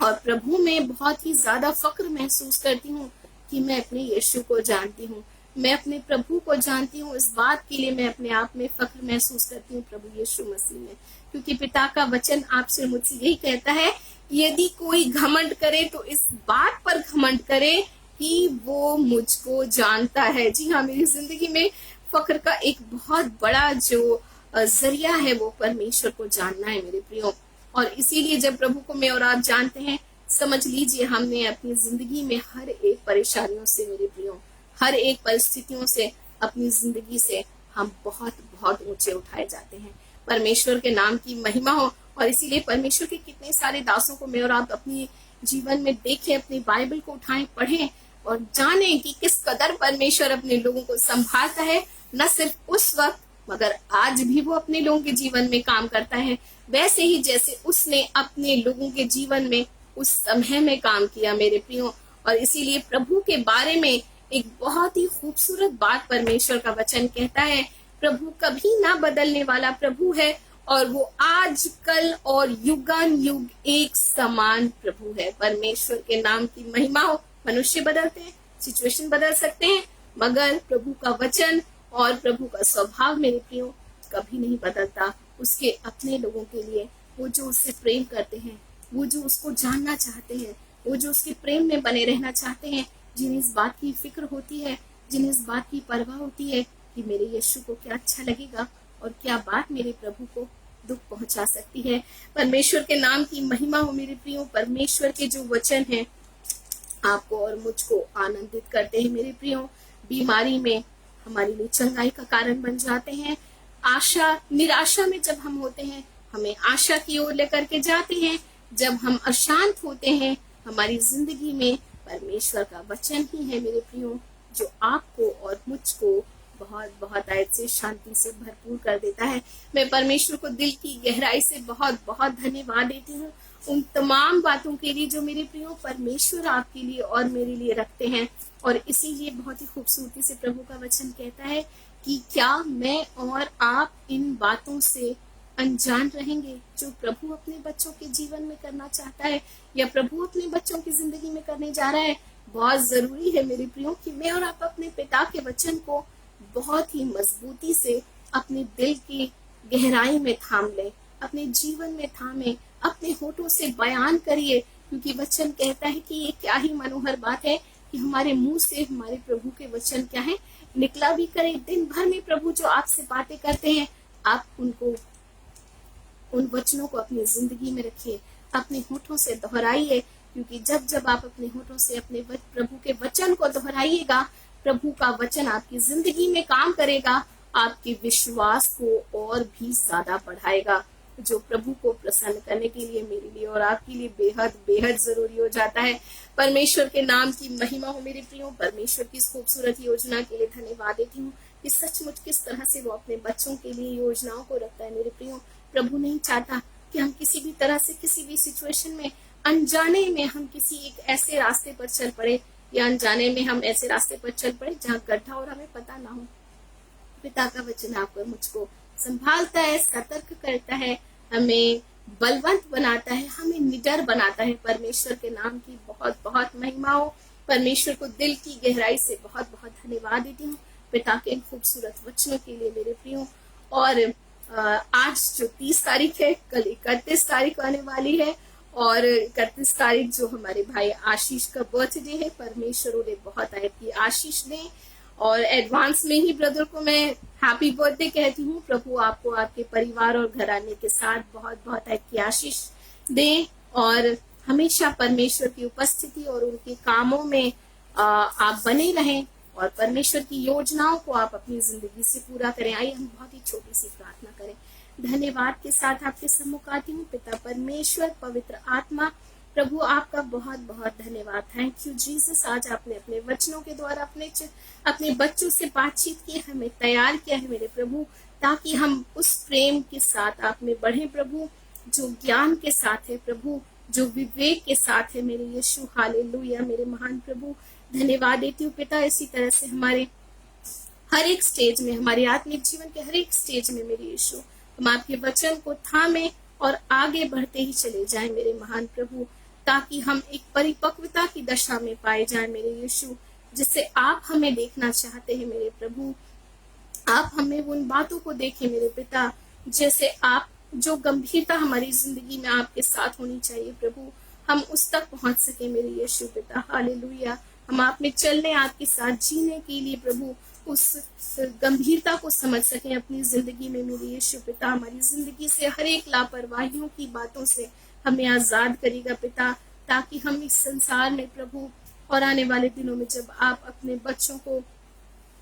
और प्रभु में बहुत ही ज्यादा फक्र महसूस करती हूँ कि मैं अपने यीशु को जानती हूँ, मैं अपने प्रभु को जानती हूँ। इस बात के लिए मैं अपने आप में फक्र महसूस करती हूँ प्रभु यीशु मसीह में, क्योंकि पिता का वचन आपसे मुझसे यही कहता है, यदि कोई घमंड करे तो इस बात पर घमंड करे कि वो मुझको जानता है। जी हाँ, मेरी जिंदगी में फक्र का एक बहुत बड़ा जो जरिया है वो परमेश्वर को जानना है मेरे प्रियो। और इसीलिए जब प्रभु को मैं और आप जानते हैं, समझ लीजिए हमने अपनी जिंदगी में हर एक परेशानियों से मेरे प्रियो, हर एक परिस्थितियों से, अपनी जिंदगी से हम बहुत बहुत ऊंचे उठाए जाते हैं। परमेश्वर के नाम की महिमा हो। और इसीलिए परमेश्वर के कितने सारे दासों को मैं और आप अपनी जीवन में देखें, अपनी बाइबल को उठाएं, पढ़ें और जानें कि किस कदर परमेश्वर अपने लोगों को संभालता है। न सिर्फ उस वक्त, मगर आज भी वो अपने लोगों के जीवन में काम करता है, वैसे ही जैसे उसने अपने लोगों के जीवन में उस समय में काम किया मेरे प्रियो। और इसीलिए प्रभु के बारे में एक बहुत ही खूबसूरत बात परमेश्वर का वचन कहता है, प्रभु कभी ना बदलने वाला प्रभु है और वो आज कल और युगान युग एक समान प्रभु है। परमेश्वर के नाम की महिमा हो। मनुष्य बदलते हैं, सिचुएशन बदल सकते हैं, मगर प्रभु का वचन और प्रभु का स्वभाव मेरे प्रियो कभी नहीं बदलता। उसके अपने लोगों के लिए, वो जो उससे प्रेम करते हैं, वो जो उसको जानना चाहते हैं, वो जो उसके प्रेम में बने रहना चाहते हैं, जिन्हें इस बात की फिक्र होती है, जिन्हें इस बात की परवाह होती है कि मेरे यीशु को क्या अच्छा लगेगा और क्या बात मेरे प्रभु को दुख पहुंचा सकती है। परमेश्वर के नाम की महिमा हो मेरे प्रियो। परमेश्वर के जो वचन है आपको और मुझको आनंदित करते हैं मेरे प्रियो। बीमारी में हमारे लिए चंगाई का कारण बन जाते हैं। आशा निराशा में जब हम होते हैं, हमें आशा की ओर लेकर के जाते हैं। जब हम अशांत होते हैं हमारी जिंदगी में, परमेश्वर का वचन ही है मेरे प्रियो जो आपको और मुझको बहुत बहुत ऐसे शांति से भरपूर कर देता है। मैं परमेश्वर को दिल की गहराई से बहुत बहुत धन्यवाद देती हूँ उन तमाम बातों के लिए जो मेरे प्रियो परमेश्वर आपके लिए और मेरे लिए रखते हैं। और इसीलिए बहुत ही खूबसूरती से प्रभु का वचन कहता है कि क्या मैं और आप इन बातों से अनजान रहेंगे जो प्रभु अपने बच्चों के जीवन में करना चाहता है या प्रभु अपने बच्चों की जिंदगी में करने जा रहा है। बहुत जरूरी है मेरे प्रियो कि मैं और आप अपने पिता के वचन को बहुत ही मजबूती से अपने दिल की गहराई में थाम लें, अपने जीवन में थामे, अपने होठों से बयान करिए, क्योंकि वचन कहता है कि ये क्या ही मनोहर बात है कि हमारे मुंह से हमारे प्रभु के वचन क्या है निकला भी करे। दिन भर में प्रभु जो आपसे बातें करते हैं, आप उनको, उन वचनों को अपनी जिंदगी में रखिए, अपने होठों से दोहराइए, क्योंकि जब जब आप अपने होठों से अपने प्रभु के वचन को दोहराइएगा, प्रभु का वचन आपकी जिंदगी में काम करेगा, आपके विश्वास को और भी ज्यादा बढ़ाएगा, जो प्रभु को प्रसन्न करने के लिए मेरे लिए और आपके लिए बेहद बेहद जरूरी हो जाता है। परमेश्वर के नाम की महिमा हो मेरे प्रियो। परमेश्वर की इस खूबसूरत योजना के लिए धन्यवाद देती हूँ कि सचमुच किस तरह से वो अपने बच्चों के लिए योजनाओं को रखता है मेरे प्रियो। प्रभु नहीं चाहता कि हम किसी भी तरह से किसी भी सिचुएशन में अनजाने में हम किसी एक ऐसे रास्ते पर चल पड़े या अनजाने में हम ऐसे रास्ते पर चल पड़े जहाँ गड्ढा और हमें पता ना हो। पिता का वचन आपको मुझको संभालता है, सतर्क करता है, हमें बलवंत बनाता है, हमें निडर बनाता है। परमेश्वर के नाम की बहुत बहुत महिमा हो। परमेश्वर को दिल की गहराई से बहुत बहुत धन्यवाद देती हूँ पिता के इन खूबसूरत वचनों के लिए मेरे प्रियो। और आज जो 30 तारीख है, कल 31 तारीख आने वाली है और 31 तारीख जो हमारे भाई आशीष का बर्थडे है। परमेश्वर उन्हें बहुत आयत की आशीष दें और एडवांस में ही ब्रदर को मैं हैप्पी बर्थडे कहती हूँ। प्रभु आपको आपके परिवार और घराने के साथ बहुत बहुत आयत की आशीष दें और हमेशा परमेश्वर की उपस्थिति और उनके कामों में आप बने रहें और परमेश्वर की योजनाओं को आप अपनी जिंदगी से पूरा करें। आइए हम बहुत ही छोटी सी प्रार्थना करें। धन्यवाद के साथ आपके सम्मुख आती हूँ। पिता परमेश्वर, पवित्र आत्मा, प्रभु आपका बहुत बहुत धन्यवाद। Thank you Jesus. आज आपने अपने वचनों के द्वारा अपने बच्चों से बातचीत की, हमें तैयार किया है मेरे प्रभु, ताकि हम उस प्रेम के साथ आप में बढ़े प्रभु, जो ज्ञान के साथ है प्रभु, जो विवेक के साथ है मेरे यीशु। हालेलुया मेरे महान प्रभु, धन्यवाद देती हूँ पिता। इसी तरह से हमारे हर एक स्टेज में, हमारे आत्मिक जीवन के हर एक स्टेज में मेरे यीशु, हम आपके वचन को थामे और आगे बढ़ते ही चले जाएं मेरे महान प्रभु, ताकि हम एक परिपक्वता की दशा में पाए जाएं मेरे यीशु, जिससे आप हमें देखना चाहते हैं मेरे प्रभु। आप हमें उन बातों को देखें मेरे पिता, जैसे आप जो गंभीरता हमारी जिंदगी में आपके साथ होनी चाहिए प्रभु, हम उस तक पहुंच सके मेरे यीशु पिता। हालेलुया। हम आप में चलने, आपके साथ जीने के लिए प्रभु उस गंभीरता को समझ सकें अपनी जिंदगी में मेरे यीशु पिता। हमारी जिंदगी से हर एक लापरवाहियों की बातों से हमें आजाद करेगा पिता, ताकि हम इस संसार में प्रभु और आने वाले दिनों में जब आप अपने बच्चों को,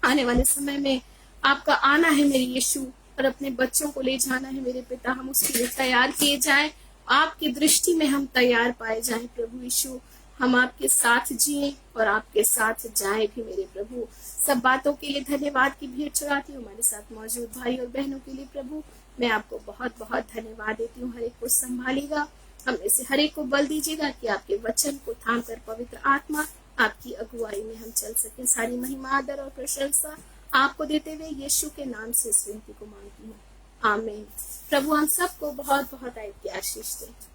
आने वाले समय में आपका आना है मेरे यीशु और अपने बच्चों को ले जाना है मेरे पिता, हम उसके लिए तैयार किए जाएं, आपकी दृष्टि में हम तैयार पाए जाएं प्रभु यीशु। हम आपके साथ जिए और आपके साथ जाए भी मेरे प्रभु। सब बातों के लिए धन्यवाद की भेंट चढ़ाती हूँ हमारे साथ मौजूद भाई और बहनों के लिए प्रभु। मैं आपको बहुत बहुत धन्यवाद देती हूँ। हर एक को संभालिएगा, हम ऐसे हर एक को बल दीजिएगा कि आपके वचन को थाम कर पवित्र आत्मा आपकी अगुवाई में हम चल सकें। सारी महिमा, आदर और प्रशंसा आपको देते हुए यीशु के नाम से इस विनती को मांगती हूँ, आमीन। प्रभु हम सबको बहुत बहुत आयत की आशीष दे।